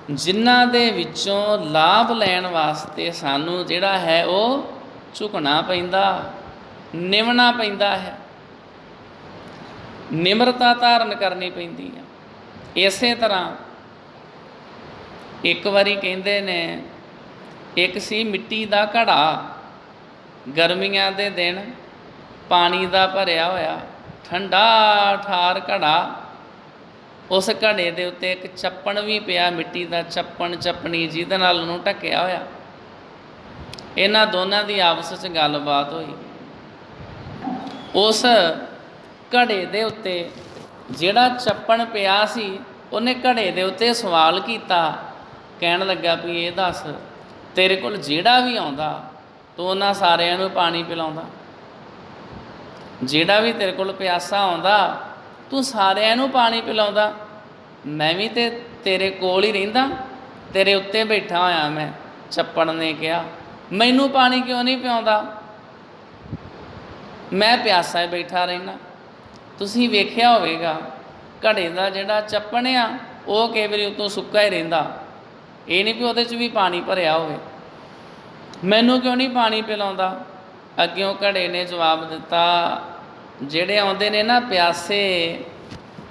ਜਿਨ੍ਹਾਂ ਦੇ ਵਿੱਚੋਂ ਲਾਭ ਲੈਣ ਵਾਸਤੇ ਸਾਨੂੰ ਜਿਹੜਾ ਹੈ ਉਹ ਝੁਕਣਾ ਪੈਂਦਾ, ਨਿਵਣਾ ਪੈਂਦਾ ਹੈ, ਨਿਮਰਤਾ ਧਾਰਨ ਕਰਨੀ ਪੈਂਦੀ ਆ। ਇਸੇ ਤਰ੍ਹਾਂ ਇੱਕ ਵਾਰੀ ਕਹਿੰਦੇ ਨੇ, ਇੱਕ ਸੀ ਮਿੱਟੀ ਦਾ ਘੜਾ, ਗਰਮੀਆਂ ਦੇ ਦਿਨ ਪਾਣੀ ਦਾ ਭਰਿਆ ਹੋਇਆ ਠੰਡਾ ਠਾਰ ਘੜਾ, ਉਸ ਘੜੇ ਦੇ ਉੱਤੇ ਇੱਕ ਚੱਪਣ ਵੀ ਪਿਆ, ਮਿੱਟੀ ਦਾ ਚੱਪਣ, ਚੱਪਣੀ, ਜਿਹਦੇ ਨਾਲ ਉਹਨੂੰ ਢੱਕਿਆ ਹੋਇਆ। ਇਹਨਾਂ ਦੋਨਾਂ ਦੀ ਆਪਸ 'ਚ ਗੱਲਬਾਤ ਹੋਈ। ਉਸ ਘੜੇ ਦੇ ਉੱਤੇ ਜਿਹੜਾ ਚੱਪਣ ਪਿਆ ਸੀ, ਉਹਨੇ ਘੜੇ ਦੇ ਉੱਤੇ ਸਵਾਲ ਕੀਤਾ, ਕਹਿਣ ਲੱਗਾ ਵੀ ਇਹ ਦੱਸ, ਤੇਰੇ ਕੋਲ ਜਿਹੜਾ ਵੀ ਆਉਂਦਾ ਤੂੰ ਉਹਨਾਂ ਸਾਰਿਆਂ ਨੂੰ ਪਾਣੀ ਪਿਲਾਉਂਦਾ? ਜਿਹੜਾ ਵੀ ਤੇਰੇ ਕੋਲ ਪਿਆਸਾ ਆਉਂਦਾ ਤੂੰ ਸਾਰਿਆਂ ਨੂੰ ਪਾਣੀ ਪਿਲਾਉਂਦਾ? ਮੈਂ ਵੀ ਤੇ ਤੇਰੇ ਕੋਲ ਹੀ ਰਹਿੰਦਾ, ਤੇਰੇ ਉੱਤੇ ਬੈਠਾ ਹੋਇਆ ਮੈਂ। ਚੱਪਣ ਨੇ ਕਿਹਾ, ਮੈਨੂੰ ਪਾਣੀ ਕਿਉਂ ਨਹੀਂ ਪਿਆਉਂਦਾ? ਮੈਂ ਪਿਆਸਾ ਹੀ ਬੈਠਾ ਰਹਿਣਾ। ਤੁਸੀਂ ਵੇਖਿਆ ਹੋਵੇਗਾ ਘੜੇ ਦਾ ਜਿਹੜਾ ਚੱਪਣ ਆ ਉਹ ਕਈ ਵਾਰੀ ਉੱਤੋਂ ਸੁੱਕਾ ਹੀ ਰਹਿੰਦਾ, ਇਹ ਨਹੀਂ ਵੀ ਉਹਦੇ 'ਚ ਵੀ ਪਾਣੀ ਭਰਿਆ ਹੋਵੇ। ਮੈਨੂੰ ਕਿਉਂ ਨਹੀਂ ਪਾਣੀ ਪਿਲਾਉਂਦਾ? ਅੱਗਿਓਂ ਘੜੇ ਨੇ ਜਵਾਬ ਦਿੱਤਾ, ਜਿਹੜੇ ਆਉਂਦੇ ਨੇ ਨਾ ਪਿਆਸੇ,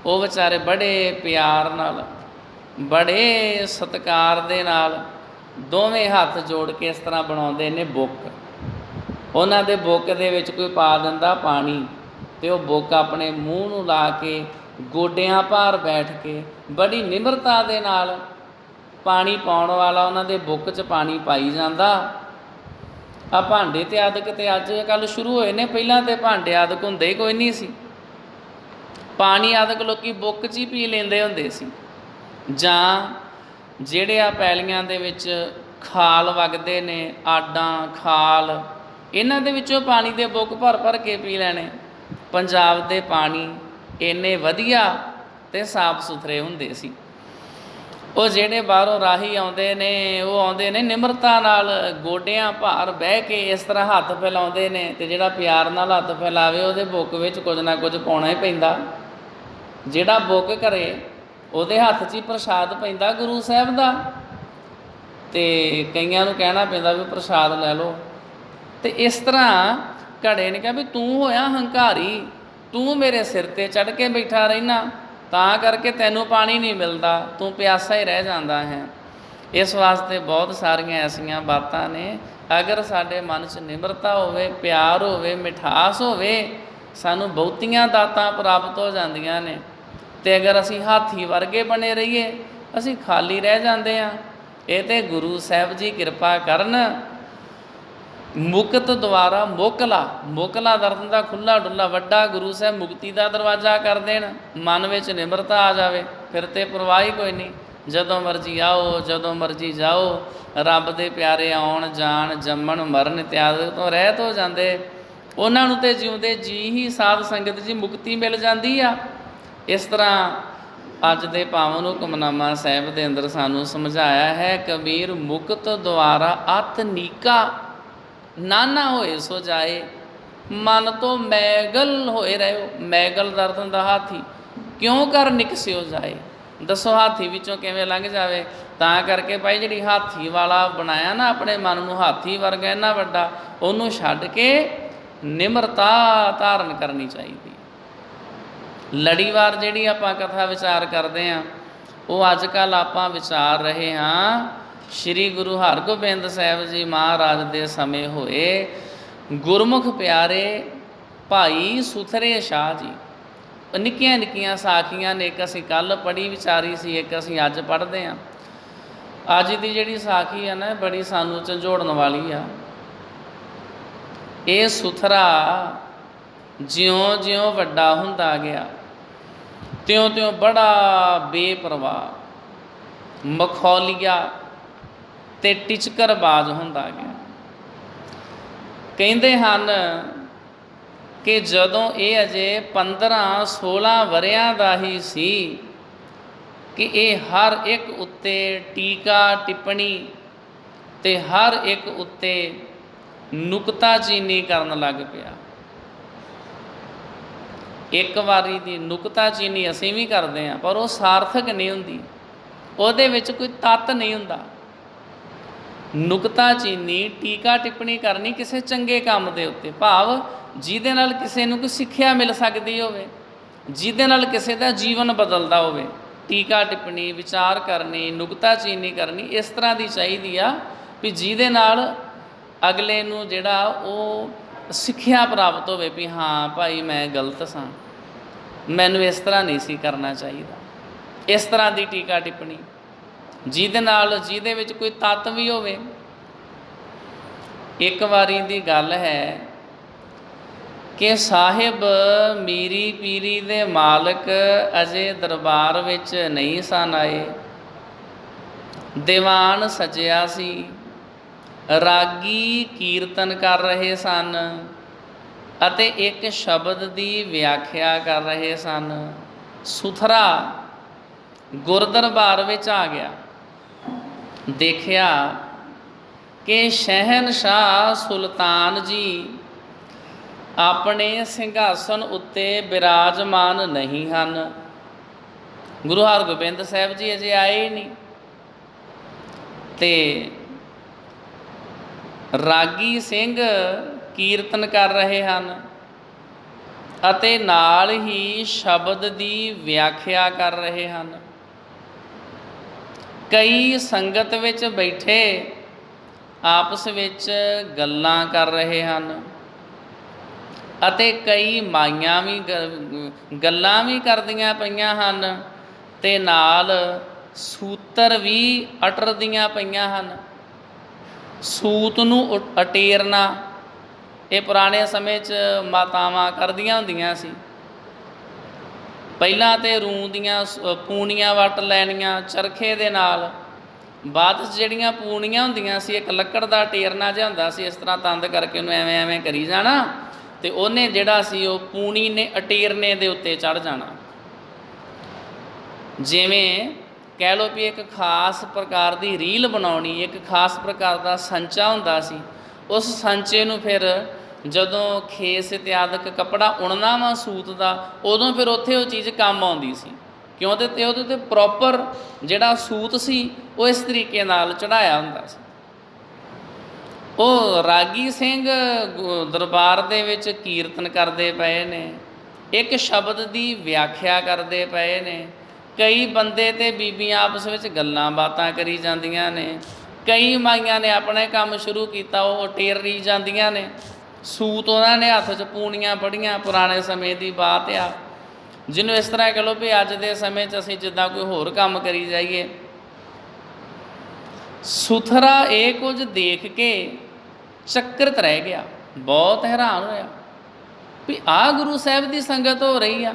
ਉਹ ਵਿਚਾਰੇ ਬੜੇ ਪਿਆਰ ਨਾਲ, ਬੜੇ ਸਤਿਕਾਰ ਦੇ ਨਾਲ ਦੋਵੇਂ ਹੱਥ ਜੋੜ ਕੇ ਇਸ ਤਰ੍ਹਾਂ ਬਣਾਉਂਦੇ ਨੇ ਬੁੱਕ। ਉਹਨਾਂ ਦੇ ਬੁੱਕ ਦੇ ਵਿੱਚ ਕੋਈ ਪਾ ਦਿੰਦਾ ਪਾਣੀ, ਅਤੇ ਉਹ ਬੁੱਕ ਆਪਣੇ ਮੂੰਹ ਨੂੰ ਲਾ ਕੇ ਗੋਡਿਆਂ ਭਾਰ ਬੈਠ ਕੇ ਬੜੀ ਨਿਮਰਤਾ ਦੇ ਨਾਲ ਪਾਣੀ ਪਾਉਣ ਵਾਲਾ ਉਹਨਾਂ ਦੇ ਬੁੱਕ 'ਚ ਪਾਣੀ ਪਾਈ ਜਾਂਦਾ। ਆ ਭਾਂਡੇ ਤੇ ਆਦਿਕ ਤੇ ਅੱਜ ਕੱਲ੍ਹ ਸ਼ੁਰੂ ਹੋਏ ਨੇ, ਪਹਿਲਾਂ ਤਾਂ ਭਾਂਡੇ ਆਦਿਕ ਹੁੰਦੇ ਹੀ ਕੋਈ ਨਹੀਂ ਸੀ। ਪਾਣੀ ਆਦਿਕ ਲੋਕ ਬੁੱਕ 'ਚ ਹੀ ਪੀ ਲੈਂਦੇ ਹੁੰਦੇ ਸੀ। ਜਾਂ ਜਿਹੜੇ ਆ ਪੈਲੀਆਂ ਦੇ ਵਿੱਚ ਖਾਲ ਵਗਦੇ ਨੇ, ਆਡਾਂ, ਖਾਲ, ਇਹਨਾਂ ਦੇ ਵਿੱਚੋਂ ਪਾਣੀ ਦੇ ਬੁੱਕ ਭਰ ਭਰ ਕੇ ਪੀ ਲੈਣੇ। ਪੰਜਾਬ ਦੇ ਪਾਣੀ ਇੰਨੇ ਵਧੀਆ ਅਤੇ ਸਾਫ ਸੁਥਰੇ ਹੁੰਦੇ ਸੀ। ਉਹ ਜਿਹੜੇ ਬਾਹਰੋਂ ਰਾਹੀ ਆਉਂਦੇ ਨੇ, ਉਹ ਆਉਂਦੇ ਨੇ ਨਿਮਰਤਾ ਨਾਲ, ਗੋਡਿਆਂ ਭਾਰ ਬਹਿ ਕੇ ਇਸ ਤਰ੍ਹਾਂ ਹੱਥ ਫੈਲਾਉਂਦੇ ਨੇ, ਅਤੇ ਜਿਹੜਾ ਪਿਆਰ ਨਾਲ ਹੱਥ ਫੈਲਾਵੇ ਉਹਦੇ ਬੁੱਕ ਵਿੱਚ ਕੁਝ ਨਾ ਕੁਝ ਪਾਉਣਾ ਹੀ ਪੈਂਦਾ। ਜਿਹੜਾ ਬੁੱਕ ਕਰੇ ਉਹਦੇ ਹੱਥ 'ਚ ਹੀ ਪ੍ਰਸ਼ਾਦ ਪੈਂਦਾ ਗੁਰੂ ਸਾਹਿਬ ਦਾ, ਅਤੇ ਕਈਆਂ ਨੂੰ ਕਹਿਣਾ ਪੈਂਦਾ ਵੀ ਪ੍ਰਸ਼ਾਦ ਲੈ ਲਓ। ਅਤੇ ਇਸ ਤਰ੍ਹਾਂ ਘੜੇ ਨੇ ਕਿਹਾ ਵੀ ਤੂੰ ਹੋਇਆ ਹੰਕਾਰੀ, ਤੂੰ ਮੇਰੇ ਸਿਰ 'ਤੇ ਚੜ੍ਹ ਕੇ ਬੈਠਾ ਰਹਿਣਾ, ਤਾਂ ਕਰਕੇ ਤੈਨੂੰ ਪਾਣੀ ਨਹੀਂ ਮਿਲਦਾ, ਤੂੰ ਪਿਆਸਾ ਹੀ ਰਹਿ ਜਾਂਦਾ ਹੈ। ਇਸ ਵਾਸਤੇ ਬਹੁਤ ਸਾਰੀਆਂ ਐਸੀਆਂ ਬਾਤਾਂ ਨੇ, ਅਗਰ ਸਾਡੇ ਮਨ 'ਚ ਨਿਮਰਤਾ ਹੋਵੇ, ਪਿਆਰ ਹੋਵੇ, ਮਿਠਾਸ ਹੋਵੇ, ਸਾਨੂੰ ਬਹੁਤੀਆਂ ਦਾਤਾਂ ਪ੍ਰਾਪਤ ਹੋ ਜਾਂਦੀਆਂ ਨੇ। ਅਤੇ ਅਗਰ ਅਸੀਂ ਹਾਥੀ ਵਰਗੇ ਬਣੇ ਰਹੀਏ, ਅਸੀਂ ਖਾਲੀ ਰਹਿ ਜਾਂਦੇ ਹਾਂ। ਇਹ ਤਾਂ ਗੁਰੂ ਸਾਹਿਬ ਜੀ ਕਿਰਪਾ ਕਰਨ। ਮੁਕਤ ਦੁਆਰਾ ਮੋਕਲਾ, ਮੋਕਲਾ ਦਰਦ ਦਾ ਖੁੱਲ੍ਹਾ ਡੁੱਲਾ ਵੱਡਾ ਗੁਰੂ ਸਾਹਿਬ ਮੁਕਤੀ ਦਾ ਦਰਵਾਜ਼ਾ ਕਰ ਦੇਣ, ਮਨ ਵਿੱਚ ਨਿਮਰਤਾ ਆ ਜਾਵੇ, ਫਿਰ ਤਾਂ ਪਰਵਾਹ ਹੀ ਕੋਈ ਨਹੀਂ। ਜਦੋਂ ਮਰਜ਼ੀ ਆਓ, ਜਦੋਂ ਮਰਜ਼ੀ ਜਾਓ, ਰੱਬ ਦੇ ਪਿਆਰੇ ਆਉਣ ਜਾਣ, ਜੰਮਣ ਮਰਨ ਇਤਿਆਦਿ ਤੋਂ ਰਹਿਤ ਹੋ ਜਾਂਦੇ। ਉਹਨਾਂ ਨੂੰ ਤਾਂ ਜਿਉਂਦੇ ਜੀ ਹੀ ਸਾਧ ਸੰਗਤ ਜੀ ਮੁਕਤੀ ਮਿਲ ਜਾਂਦੀ ਆ। ਇਸ ਤਰ੍ਹਾਂ ਅੱਜ ਦੇ ਪਾਵਨ ਹੁਕਮਨਾਮਾ ਸਾਹਿਬ ਦੇ ਅੰਦਰ ਸਾਨੂੰ ਸਮਝਾਇਆ ਹੈ, ਕਬੀਰ ਮੁਕਤ ਦੁਆਰਾ ਅਤ ਨੀਕਾ, ਨਾਨਾ ਹੋਏ ਸੋ ਜਾਏ, ਮਨ ਤੋਂ ਮੈਗਲ ਹੋਏ ਰਹੋ। ਮੈਗਲ ਦਾ ਅਰਥ ਹੁੰਦਾ ਹਾਥੀ। ਕਿਉਂ ਕਰ ਨਿਕਸਿਓ ਜਾਏ, ਦੱਸੋ ਹਾਥੀ ਵਿੱਚੋਂ ਕਿਵੇਂ ਲੰਘ ਜਾਵੇ? ਤਾਂ ਕਰਕੇ ਭਾਈ ਜਿਹੜੀ ਹਾਥੀ ਵਾਲਾ ਬਣਾਇਆ ਨਾ ਆਪਣੇ ਮਨ ਨੂੰ, ਹਾਥੀ ਵਰਗਾ ਇੰਨਾ ਵੱਡਾ, ਉਹਨੂੰ ਛੱਡ ਕੇ ਨਿਮਰਤਾ ਧਾਰਨ ਕਰਨੀ ਚਾਹੀਦੀ। ਲੜੀਵਾਰ ਜਿਹੜੀ ਆਪਾਂ ਕਥਾ ਵਿਚਾਰ ਕਰਦੇ ਹਾਂ, ਉਹ ਅੱਜ ਕੱਲ੍ਹ ਆਪਾਂ ਵਿਚਾਰ ਰਹੇ ਹਾਂ ਸ਼੍ਰੀ ਗੁਰੂ ਹਰਗੋਬਿੰਦ ਸਾਹਿਬ ਜੀ ਮਹਾਰਾਜ ਦੇ ਸਮੇਂ ਹੋਏ ਗੁਰਮੁਖ ਪਿਆਰੇ ਭਾਈ ਸੁਥਰੇ ਸ਼ਾਹ ਜੀ। ਨਿੱਕੀਆਂ ਨਿੱਕੀਆਂ ਸਾਖੀਆਂ ਨੇ, ਇੱਕ ਅਸੀਂ ਕੱਲ੍ਹ ਪੜ੍ਹੀ ਵਿਚਾਰੀ ਸੀ, ਇੱਕ ਅਸੀਂ ਅੱਜ ਪੜ੍ਹਦੇ ਹਾਂ। ਅੱਜ ਦੀ ਜਿਹੜੀ ਸਾਖੀ ਹੈ ਨਾ, ਬੜੀ ਸਾਨੂੰ ਝੰਜੋੜਨ ਵਾਲੀ ਆ। ਇਹ ਸੁਥਰਾ ਜਿਉਂ ਜਿਉਂ ਵੱਡਾ ਹੁੰਦਾ ਗਿਆ, ਤਿਉਂ ਤਿਉਂ ਬੜਾ ਬੇਪਰਵਾਹ, ਮਖੌਲੀਆ ਅਤੇ ਟਿਚਕਰਬਾਜ਼ ਹੁੰਦਾ ਗਿਆ। ਕਹਿੰਦੇ ਹਨ ਕਿ ਜਦੋਂ ਇਹ ਅਜੇ 15-16 ਵਰ੍ਹਿਆਂ ਦਾ ਹੀ ਸੀ ਕਿ ਇਹ ਹਰ ਇੱਕ ਉੱਤੇ ਟੀਕਾ ਟਿੱਪਣੀ ਅਤੇ ਹਰ ਇੱਕ ਉੱਤੇ ਨੁਕਤਾਚੀਨੀ ਕਰਨ ਲੱਗ ਪਿਆ। ਇੱਕ ਵਾਰੀ ਦੀ ਨੁਕਤਾਚੀਨੀ ਅਸੀਂ ਵੀ ਕਰਦੇ ਹਾਂ, ਪਰ ਉਹ ਸਾਰਥਕ ਨਹੀਂ ਹੁੰਦੀ। ਉਹਦੇ ਵਿੱਚ ਕੋਈ ਤੱਤ ਨਹੀਂ ਹੁੰਦਾ। ਨੁਕਤਾਚੀਨੀ, ਟੀਕਾ ਟਿੱਪਣੀ ਕਰਨੀ ਕਿਸੇ ਚੰਗੇ ਕੰਮ ਦੇ ਉੱਤੇ, ਭਾਵ ਜਿਹਦੇ ਨਾਲ ਕਿਸੇ ਨੂੰ ਕੋਈ ਸਿੱਖਿਆ ਮਿਲ ਸਕਦੀ ਹੋਵੇ, ਜਿਹਦੇ ਨਾਲ ਕਿਸੇ ਦਾ ਜੀਵਨ ਬਦਲਦਾ ਹੋਵੇ। ਟੀਕਾ ਟਿੱਪਣੀ, ਵਿਚਾਰ ਕਰਨੀ, ਨੁਕਤਾਚੀਨੀ ਕਰਨੀ ਇਸ ਤਰ੍ਹਾਂ ਦੀ ਚਾਹੀਦੀ ਆ ਵੀ ਜਿਹਦੇ ਨਾਲ ਅਗਲੇ ਨੂੰ ਜਿਹੜਾ ਉਹ ਸਿੱਖਿਆ ਪ੍ਰਾਪਤ ਹੋਵੇ ਵੀ ਹਾਂ ਭਾਈ ਮੈਂ ਗਲਤ ਸਾਂ, ਮੈਨੂੰ ਇਸ ਤਰ੍ਹਾਂ ਨਹੀਂ ਸੀ ਕਰਨਾ ਚਾਹੀਦਾ। ਇਸ ਤਰ੍ਹਾਂ ਦੀ ਟੀਕਾ ਟਿੱਪਣੀ ਜਿਹਦੇ ਵਿੱਚ ਕੋਈ ਤੱਤ ਵੀ ਹੋਵੇ। ਇੱਕ ਵਾਰੀ ਦੀ ਗੱਲ ਹੈ ਕਿ ਸਾਹਿਬ ਮੀਰੀ ਪੀਰੀ ਦੇ ਮਾਲਕ ਅਜੇ ਦਰਬਾਰ ਵਿੱਚ ਨਹੀਂ ਸਨ ਆਏ। ਦੀਵਾਨ ਸਜਿਆ ਸੀ, ਰਾਗੀ ਕੀਰਤਨ ਕਰ ਰਹੇ ਸਨ ਅਤੇ ਇੱਕ ਸ਼ਬਦ ਦੀ ਵਿਆਖਿਆ ਕਰ ਰਹੇ ਸਨ। ਸੁਥਰਾ ਗੁਰਦਰਬਾਰ ਵਿੱਚ ਆ ਗਿਆ, ਦੇਖਿਆ ਕਿ ਸ਼ਹਿਨਸ਼ਾਹ ਸੁਲਤਾਨ ਜੀ ਆਪਣੇ ਸਿੰਘਾਸਨ ਉੱਤੇ ਬਿਰਾਜਮਾਨ ਨਹੀਂ ਹਨ। ਗੁਰੂ ਹਰਗੋਬਿੰਦ ਸਾਹਿਬ ਜੀ ਅਜੇ ਆਏ ਹੀ ਨਹੀਂ ਤੇ ਰਾਗੀ ਸਿੰਘ ਕੀਰਤਨ ਕਰ ਰਹੇ ਹਨ ਅਤੇ ਨਾਲ ਹੀ ਸ਼ਬਦ ਦੀ ਵਿਆਖਿਆ ਕਰ ਰਹੇ ਹਨ। ਕਈ ਸੰਗਤ ਵਿੱਚ ਬੈਠੇ ਆਪਸ ਵਿੱਚ ਗੱਲਾਂ ਕਰ ਰਹੇ ਹਨ ਅਤੇ ਕਈ ਮਾਈਆਂ ਵੀ ਗੱਲਾਂ ਵੀ ਕਰਦੀਆਂ ਪਈਆਂ ਹਨ ਅਤੇ ਨਾਲ ਸੂਤਰ ਵੀ ਅਟਰਦੀਆਂ ਪਈਆਂ ਹਨ। ਸੂਤ ਨੂੰ ਅਟੇਰਨਾ ਇਹ ਪੁਰਾਣੇ ਸਮੇਂ 'ਚ ਮਾਤਾਵਾਂ ਕਰਦੀਆਂ ਹੁੰਦੀਆਂ ਸੀ। ਪਹਿਲਾਂ ਤਾਂ ਰੂੰ ਦੀਆਂ ਪੂਣੀਆਂ ਵੱਟ ਲੈਣੀਆਂ ਚਰਖੇ ਦੇ ਨਾਲ, ਬਾਅਦ 'ਚ ਜਿਹੜੀਆਂ ਪੂਣੀਆਂ ਹੁੰਦੀਆਂ ਸੀ ਇੱਕ ਲੱਕੜ ਦਾ ਟੇਰਨਾ ਜਿਹਾ ਹੁੰਦਾ ਸੀ, ਇਸ ਤਰ੍ਹਾਂ ਤੰਦ ਕਰਕੇ ਉਹਨੂੰ ਐਵੇਂ ਐਵੇਂ ਕਰੀ ਜਾਣਾ ਅਤੇ ਉਹਨੇ ਜਿਹੜਾ ਸੀ ਉਹ ਪੂਣੀ ਨੇ ਅਟੇਰਨੇ ਦੇ ਉੱਤੇ ਚੜ੍ਹ ਜਾਣਾ। ਜਿਵੇਂ ਕਹਿ ਲਓ ਵੀ ਇੱਕ ਖਾਸ ਪ੍ਰਕਾਰ ਦੀ ਰੀਲ ਬਣਾਉਣੀ, ਇੱਕ ਖਾਸ ਪ੍ਰਕਾਰ ਦਾ ਸੰਚਾ ਹੁੰਦਾ ਸੀ। ਉਸ ਸੰਚੇ ਨੂੰ ਫਿਰ ਜਦੋਂ ਖੇਸ ਇਤਿਆਦਿਕ ਕੱਪੜਾ ਉਣਨਾ ਵਾ ਸੂਤ ਦਾ, ਉਦੋਂ ਫਿਰ ਉੱਥੇ ਉਹ ਚੀਜ਼ ਕੰਮ ਆਉਂਦੀ ਸੀ, ਕਿਉਂ ਤੇ ਉਹਦੇ 'ਤੇ ਪ੍ਰੋਪਰ ਜਿਹੜਾ ਸੂਤ ਸੀ ਉਹ ਇਸ ਤਰੀਕੇ ਨਾਲ ਚੜ੍ਹਾਇਆ ਹੁੰਦਾ ਸੀ। ਉਹ ਰਾਗੀ ਸਿੰਘ ਦਰਬਾਰ ਦੇ ਵਿੱਚ ਕੀਰਤਨ ਕਰਦੇ ਪਏ ਨੇ, ਇੱਕ ਸ਼ਬਦ ਦੀ ਵਿਆਖਿਆ ਕਰਦੇ ਪਏ ਨੇ। ਕਈ ਬੰਦੇ ਅਤੇ ਬੀਬੀਆਂ ਆਪਸ ਵਿੱਚ ਗੱਲਾਂ ਬਾਤਾਂ ਕਰੀ ਜਾਂਦੀਆਂ ਨੇ। ਕਈ ਮਾਈਆਂ ਨੇ ਆਪਣਾ ਕੰਮ ਸ਼ੁਰੂ ਕੀਤਾ, ਉਹ ਟੇਰੀ ਜਾਂਦੀਆਂ ਨੇ। ਸੂਤ ਉਹਨਾਂ ਨੇ ਹੱਥ 'ਚ ਪੂਣੀਆਂ ਫੜੀਆਂ, ਪੁਰਾਣੇ ਸਮੇਂ ਦੀ ਬਾਤ ਆ, ਜਿਹਨੂੰ ਇਸ ਤਰ੍ਹਾਂ ਕਹਿ ਲਓ ਵੀ ਅੱਜ ਦੇ ਸਮੇਂ 'ਚ ਅਸੀਂ ਜਿੱਦਾਂ ਕੋਈ ਹੋਰ ਕੰਮ ਕਰੀ ਜਾਈਏ। ਸੁਥਰਾ ਇਹ ਕੁਝ ਦੇਖ ਕੇ ਚਕਿਤ ਰਹਿ ਗਿਆ, ਬਹੁਤ ਹੈਰਾਨ ਹੋਇਆ ਵੀ ਆਹ ਗੁਰੂ ਸਾਹਿਬ ਦੀ ਸੰਗਤ ਹੋ ਰਹੀ ਆ।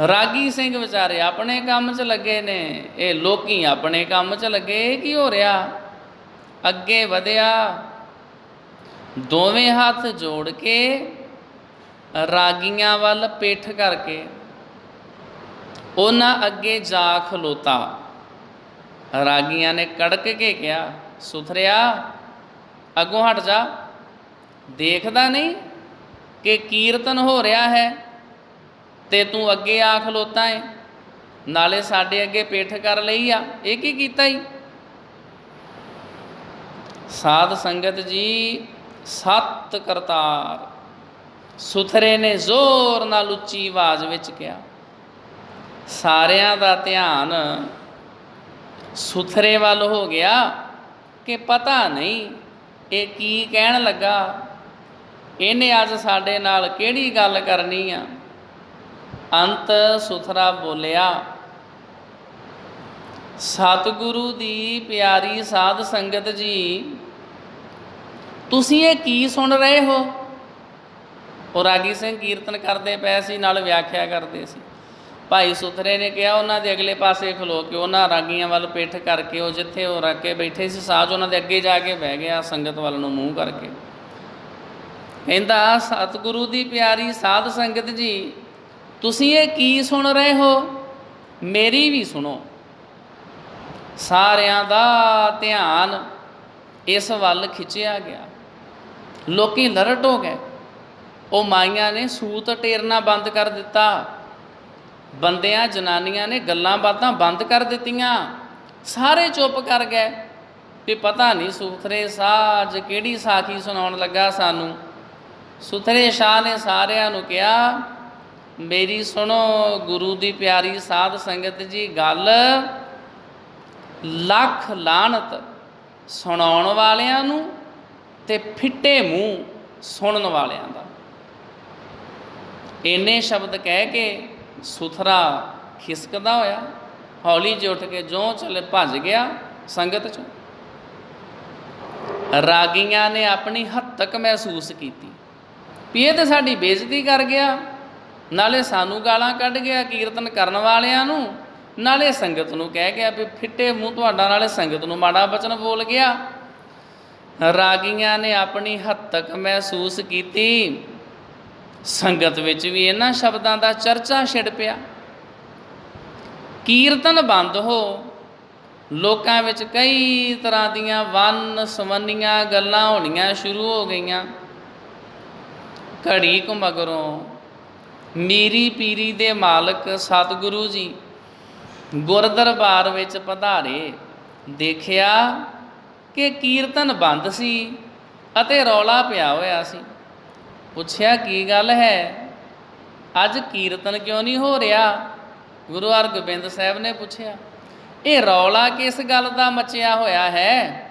ਰਾਗੀ ਸਿੰਘ ਵਿਚਾਰੇ ਆਪਣੇ ਕੰਮ 'ਚ ਲੱਗੇ ਨੇ, ਇਹ ਲੋਕੀ ਆਪਣੇ ਕੰਮ 'ਚ ਲੱਗੇ। ਇਹ ਕੀ ਹੋ ਰਿਹਾ? ਅੱਗੇ ਵਧਿਆ, ਦੋਵੇਂ ਹੱਥ ਜੋੜ ਕੇ ਰਾਗੀਆਂ ਵੱਲ ਪਿੱਠ ਕਰਕੇ ਉਹਨਾਂ ਅੱਗੇ ਜਾ ਖਲੋਤਾ। ਰਾਗੀਆਂ ਨੇ ਕੜਕ ਕੇ ਕਿਹਾ, ਸੁਥਰਿਆ ਅੱਗੋਂ ਹਟ ਜਾ, ਦੇਖਦਾ ਨਹੀਂ ਕਿ ਕੀਰਤਨ ਹੋ ਰਿਹਾ ਹੈ ਤੇ ਤੂੰ ਅੱਗੇ ਆ ਖਲੋਤਾ ਹੈ, ਨਾਲੇ ਸਾਡੇ ਅੱਗੇ ਪਿੱਠ ਕਰ ਲਈ ਆ। ਇਹ ਕੀ ਕੀਤਾ ਈ? ਸਾਧ ਸੰਗਤ ਜੀ, ਸਤ ਕਰਤਾਰ, ਸੁਥਰੇ ਨੇ ਜ਼ੋਰ ਨਾਲ ਉੱਚੀ ਆਵਾਜ਼ ਵਿੱਚ ਕਿਹਾ। ਸਾਰਿਆਂ ਦਾ ਧਿਆਨ ਸੁਥਰੇ ਵੱਲ ਹੋ ਗਿਆ ਕਿ ਪਤਾ ਨਹੀਂ ਇਹ ਕੀ ਕਹਿਣ ਲੱਗਾ, ਇਹਨੇ ਅੱਜ ਸਾਡੇ ਨਾਲ ਕਿਹੜੀ ਗੱਲ ਕਰਨੀ ਆ। ਅੰਤ ਸੁਥਰਾ ਬੋਲਿਆ, ਸਤਿਗੁਰੂ ਦੀ ਪਿਆਰੀ ਸਾਧ ਸੰਗਤ ਜੀ, ਤੁਸੀਂ ਇਹ ਕੀ ਸੁਣ ਰਹੇ ਹੋ? ਉਹ ਰਾਗੀ ਸਿੰਘ ਕੀਰਤਨ ਕਰਦੇ ਪਏ ਸੀ, ਨਾਲ ਵਿਆਖਿਆ ਕਰਦੇ ਸੀ। ਭਾਈ ਸੁਥਰੇ ਨੇ ਕਿਹਾ, ਉਹਨਾਂ ਦੇ ਅਗਲੇ ਪਾਸੇ ਖਲੋ ਕੇ ਉਹਨਾਂ ਰਾਗੀਆਂ ਵੱਲ ਪਿੱਠ ਕਰਕੇ ਉਹ ਜਿੱਥੇ ਉਹ ਰੱਖ ਕੇ ਬੈਠੇ ਸੀ ਸਾਜ, ਉਹਨਾਂ ਦੇ ਅੱਗੇ ਜਾ ਕੇ ਬਹਿ ਗਿਆ ਸੰਗਤ ਵੱਲ ਨੂੰ ਮੂੰਹ ਕਰਕੇ। ਕਹਿੰਦਾ, ਸਤਿਗੁਰੂ ਦੀ ਪਿਆਰੀ ਸਾਧ ਸੰਗਤ ਜੀ, ਤੁਸੀਂ ਇਹ ਕੀ ਸੁਣ ਰਹੇ ਹੋ? ਮੇਰੀ ਵੀ ਸੁਣੋ। ਸਾਰਿਆਂ ਦਾ ਧਿਆਨ ਇਸ ਵੱਲ ਖਿੱਚਿਆ ਗਿਆ। ਲੋਕੀ ਲਰਟ ਹੋ ਗਏ। ਉਹ ਮਾਈਆਂ ਨੇ ਸੂਤ ਟੇਰਨਾ ਬੰਦ ਕਰ ਦਿੱਤਾ, ਬੰਦਿਆਂ ਜਨਾਨੀਆਂ ਨੇ ਗੱਲਾਂ ਬਾਤਾਂ ਬੰਦ ਕਰ ਦਿੱਤੀਆਂ। ਸਾਰੇ ਚੁੱਪ ਕਰ ਗਏ ਵੀ ਪਤਾ ਨਹੀਂ ਸੁਥਰੇ ਸ਼ਾਹ ਅੱਜ ਕਿਹੜੀ ਸਾਖੀ ਸੁਣਾਉਣ ਲੱਗਾ ਸਾਨੂੰ। ਸੁਥਰੇ ਸ਼ਾਹ ਨੇ ਸਾਰਿਆਂ ਨੂੰ ਕਿਹਾ, ਮੇਰੀ ਸੁਣੋ ਗੁਰੂ ਦੀ ਪਿਆਰੀ ਸਾਧ ਸੰਗਤ ਜੀ ਗੱਲ, ਲੱਖ ਲਾਹਨਤ ਸੁਣਾਉਣ ਵਾਲਿਆਂ ਨੂੰ ਤੇ ਫਿੱਟੇ ਮੂੰਹ ਸੁਣਨ ਵਾਲਿਆਂ ਦਾ। ਇੰਨੇ ਸ਼ਬਦ ਕਹਿ ਕੇ ਸੁਥਰਾ ਖਿਸਕਦਾ ਹੋਇਆ ਹੌਲੀ ਜਿਹੀ ਉੱਠ ਕੇ ਜਿਉਂ ਚੱਲੇ ਭੱਜ ਗਿਆ ਸੰਗਤ 'ਚੋਂ। ਰਾਗੀਆਂ ਨੇ ਆਪਣੀ ਹੱਤਕ ਮਹਿਸੂਸ ਕੀਤੀ ਵੀ ਇਹ ਤਾਂ ਸਾਡੀ ਬੇਇੱਜ਼ਤੀ ਕਰ ਗਿਆ, ਨਾਲੇ ਸਾਨੂੰ ਗਾਲਾਂ ਕੱਢ ਗਿਆ ਕੀਰਤਨ ਕਰਨ ਵਾਲਿਆਂ ਨੂੰ, ਨਾਲੇ ਸੰਗਤ ਨੂੰ ਕਹਿ ਗਿਆ ਵੀ ਫਿੱਟੇ ਮੂੰਹ ਤੁਹਾਡਾ, ਨਾਲੇ ਸੰਗਤ ਨੂੰ ਮਾੜਾ ਬਚਨ ਬੋਲ ਗਿਆ। ਰਾਗੀਆਂ ਨੇ ਆਪਣੀ ਹੱਤਕ ਮਹਿਸੂਸ ਕੀਤੀ। ਸੰਗਤ ਵਿੱਚ ਵੀ ਇਹਨਾਂ ਸ਼ਬਦਾਂ ਦਾ ਚਰਚਾ ਛਿੜ ਪਿਆ। ਕੀਰਤਨ ਬੰਦ ਹੋ, ਲੋਕਾਂ ਵਿੱਚ ਕਈ ਤਰ੍ਹਾਂ ਦੀਆਂ ਵੰਨ ਸਵੰਨੀਆਂ ਗੱਲਾਂ ਹੋਣੀਆਂ ਸ਼ੁਰੂ ਹੋ ਗਈਆਂ। ਘੜੀ ਕੁ ਮਗਰੋਂ ਮੀਰੀ ਪੀਰੀ ਦੇ ਮਾਲਕ ਸਤਿਗੁਰੂ ਜੀ ਗੁਰਦਰਬਾਰ ਵਿੱਚ ਪਧਾਰੇ। ਦੇਖਿਆ ਕਿ ਕੀਰਤਨ ਬੰਦ ਸੀ ਅਤੇ ਰੌਲਾ ਪਿਆ ਹੋਇਆ ਸੀ। ਪੁੱਛਿਆ ਕੀ ਗੱਲ ਹੈ, ਅੱਜ ਕੀਰਤਨ ਕਿਉਂ ਨਹੀਂ ਹੋ ਰਿਹਾ? ਗੁਰੂ ਹਰਗੋਬਿੰਦ ਸਾਹਿਬ ਨੇ ਪੁੱਛਿਆ, ਇਹ ਰੌਲਾ ਕਿਸ ਗੱਲ ਦਾ ਮਚਿਆ ਹੋਇਆ ਹੈ?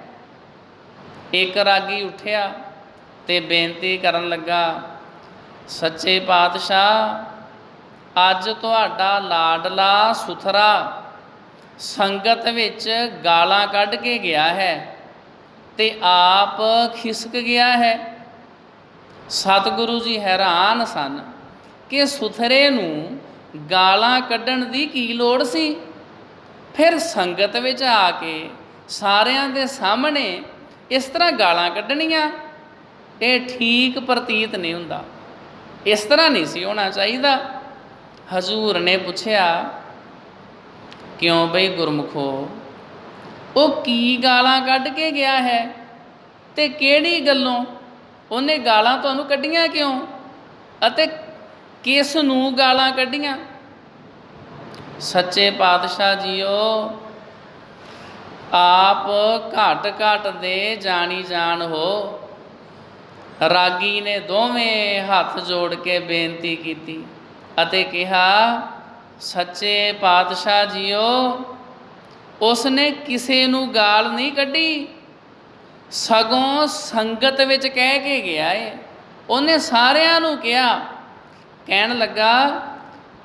ਇੱਕ ਰਾਗੀ ਉੱਠਿਆ ਤੇ ਬੇਨਤੀ ਕਰਨ ਲੱਗਾ, ਸੱਚੇ ਪਾਤਸ਼ਾਹ, ਅੱਜ ਤੁਹਾਡਾ ਲਾਡਲਾ ਸੁਥਰਾ ਸੰਗਤ ਵਿੱਚ ਗਾਲਾਂ ਕੱਢ ਕੇ ਗਿਆ ਹੈ ਤੇ ਆਪ ਖਿਸਕ ਗਿਆ ਹੈ। ਸਤਿਗੁਰੂ ਜੀ ਹੈਰਾਨ ਸਨ ਕਿ ਸੁਥਰੇ ਨੂੰ ਗਾਲਾਂ ਕੱਢਣ ਦੀ ਕੀ ਲੋੜ ਸੀ। ਫਿਰ ਸੰਗਤ ਵਿੱਚ ਆ ਕੇ ਸਾਰਿਆਂ ਦੇ ਸਾਹਮਣੇ ਇਸ ਤਰ੍ਹਾਂ ਗਾਲਾਂ ਕੱਢਣੀਆਂ, ਇਹ ਠੀਕ ਪ੍ਰਤੀਤ ਨਹੀਂ ਹੁੰਦਾ, ਇਸ ਤਰ੍ਹਾਂ ਨਹੀਂ ਸੀ ਹੋਣਾ ਚਾਹੀਦਾ। ਹਜ਼ੂਰ ਨੇ ਪੁੱਛਿਆ, ਕਿਉਂ ਬਈ ਗੁਰਮੁਖੋ, ਉਹ ਕੀ ਗਾਲਾਂ ਕੱਢ ਕੇ ਗਿਆ ਹੈ ਤੇ ਕਿਹੜੀ ਗੱਲੋਂ ਉਹਨੇ ਗਾਲਾਂ ਤੁਹਾਨੂੰ ਕੱਢੀਆਂ ਕਿਉਂ, ਅਤੇ ਕਿਸ ਨੂੰ ਗਾਲਾਂ ਕੱਢੀਆਂ? ਸੱਚੇ ਪਾਤਸ਼ਾਹ ਜੀਓ, ਆਪ ਘਟ ਘਟ ਦੇ ਜਾਣੀ ਜਾਣ ਹੋ। ਰਾਗੀ ਨੇ ਦੋਵੇਂ ਹੱਥ ਜੋੜ ਕੇ ਬੇਨਤੀ ਕੀਤੀ ਅਤੇ ਕਿਹਾ, ਸੱਚੇ ਪਾਤਸ਼ਾਹ ਜੀਓ, ਉਸਨੇ ਕਿਸੇ ਨੂੰ ਗਾਲ ਨਹੀਂ ਕੱਢੀ, ਸਗੋਂ ਸੰਗਤ ਵਿੱਚ ਕਹਿ ਕੇ ਗਿਆ ਏ। ਉਹਨੇ ਸਾਰਿਆਂ ਨੂੰ ਕਿਹਾ, ਕਹਿਣ ਲੱਗਾ,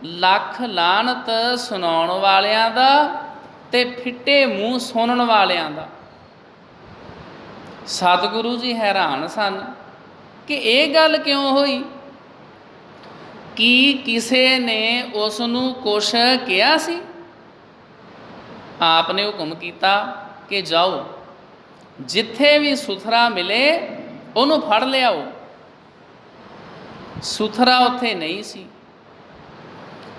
ਲੱਖ ਲਾਹਨਤ ਸੁਣਾਉਣ ਵਾਲਿਆਂ ਦਾ ਤੇ ਫਿੱਟੇ ਮੂੰਹ ਸੁਣਨ ਵਾਲਿਆਂ ਦਾ। ਸਤਿਗੁਰੂ ਜੀ ਹੈਰਾਨ ਸਨ ਕਿ ਇਹ ਗੱਲ ਕਿਉਂ ਹੋਈ। ਕੀ ਕਿਸੇ ਨੇ ਉਸ ਨੂੰ ਕੁਛ ਕਿਹਾ ਸੀ? ਆਪ ਨੇ ਹੁਕਮ ਕੀਤਾ ਕਿ ਜਾਓ, ਜਿੱਥੇ ਵੀ ਸੁਥਰਾ ਮਿਲੇ ਉਹਨੂੰ ਫੜ ਲਿਆਓ। ਸੁਥਰਾ ਉੱਥੇ ਨਹੀਂ ਸੀ,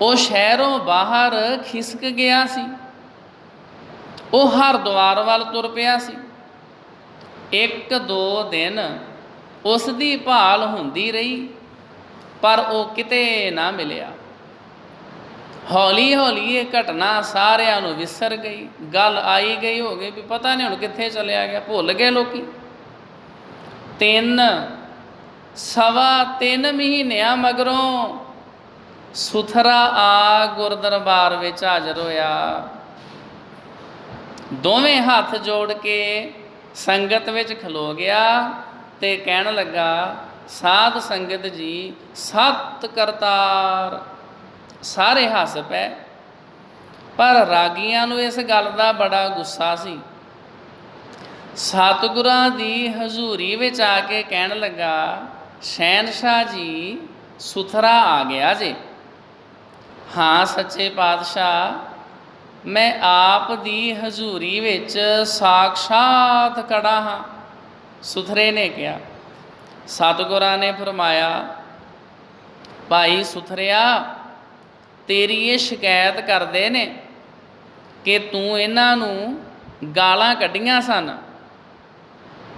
ਉਹ ਸ਼ਹਿਰੋਂ ਬਾਹਰ ਖਿਸਕ ਗਿਆ ਸੀ। ਉਹ ਹਰਿਦੁਆਰ ਵੱਲ ਤੁਰ ਪਿਆ ਸੀ। 1-2 ਦਿਨ ਉਸ ਦੀ ਭਾਲ ਹੁੰਦੀ ਰਹੀ, ਪਰ ਉਹ ਕਿਤੇ ਨਾ ਮਿਲਿਆ। ਹੌਲੀ ਹੌਲੀ ਇਹ ਘਟਨਾ ਸਾਰਿਆਂ ਨੂੰ ਵਿਸਰ ਗਈ। ਗੱਲ ਆਈ ਗਈ ਹੋ ਗਈ ਵੀ ਪਤਾ ਨਹੀਂ ਹੁਣ ਕਿੱਥੇ ਚਲਿਆ ਗਿਆ, ਭੁੱਲ ਗਏ ਲੋਕੀ। 3 ਮਹੀਨਿਆਂ ਮਗਰੋਂ ਸੁਥਰਾ ਆ ਗੁਰਦਰਬਾਰ ਵਿੱਚ ਹਾਜ਼ਰ ਹੋਇਆ। ਦੋਵੇਂ ਹੱਥ ਜੋੜ ਕੇ ਸੰਗਤ ਵਿੱਚ ਖਲੋ ਗਿਆ ਤੇ ਕਹਿਣ ਲੱਗਾ, ਸਾਧ ਸੰਗਤ ਜੀ, ਸਤਿ ਕਰਤਾਰ। ਸਾਰੇ ਹੱਸ ਪਏ, ਪਰ ਰਾਗੀਆਂ ਨੂੰ ਇਸ ਗੱਲ ਦਾ ਬੜਾ ਗੁੱਸਾ ਸੀ। ਸਤਿਗੁਰਾਂ ਦੀ ਹਜ਼ੂਰੀ ਵਿੱਚ ਆ ਕੇ ਕਹਿਣ ਲੱਗਾ, ਸ਼ਹਿਨਸ਼ਾਹ ਜੀ, ਸੁਥਰਾ ਆ ਗਿਆ ਜੇ। ਹਾਂ ਸੱਚੇ ਪਾਤਸ਼ਾਹ, ਮੈਂ ਆਪ ਦੀ ਹਜ਼ੂਰੀ ਵਿੱਚ ਸਾਖਸ਼ਾਤ ਖੜਾ ਹਾਂ। ਸੁਥਰੇ ਨੇ ਕਿਹਾ। ਸਤਿਗੁਰਾਂ ਨੇ ਫਰਮਾਇਆ, ਭਾਈ ਸੁਥਰਿਆ, ਤੇਰੀ ਇਹ ਸ਼ਿਕਾਇਤ ਕਰਦੇ ਨੇ ਕਿ ਤੂੰ ਇਹਨਾਂ ਨੂੰ ਗਾਲਾਂ ਕੱਢੀਆਂ ਸਨ।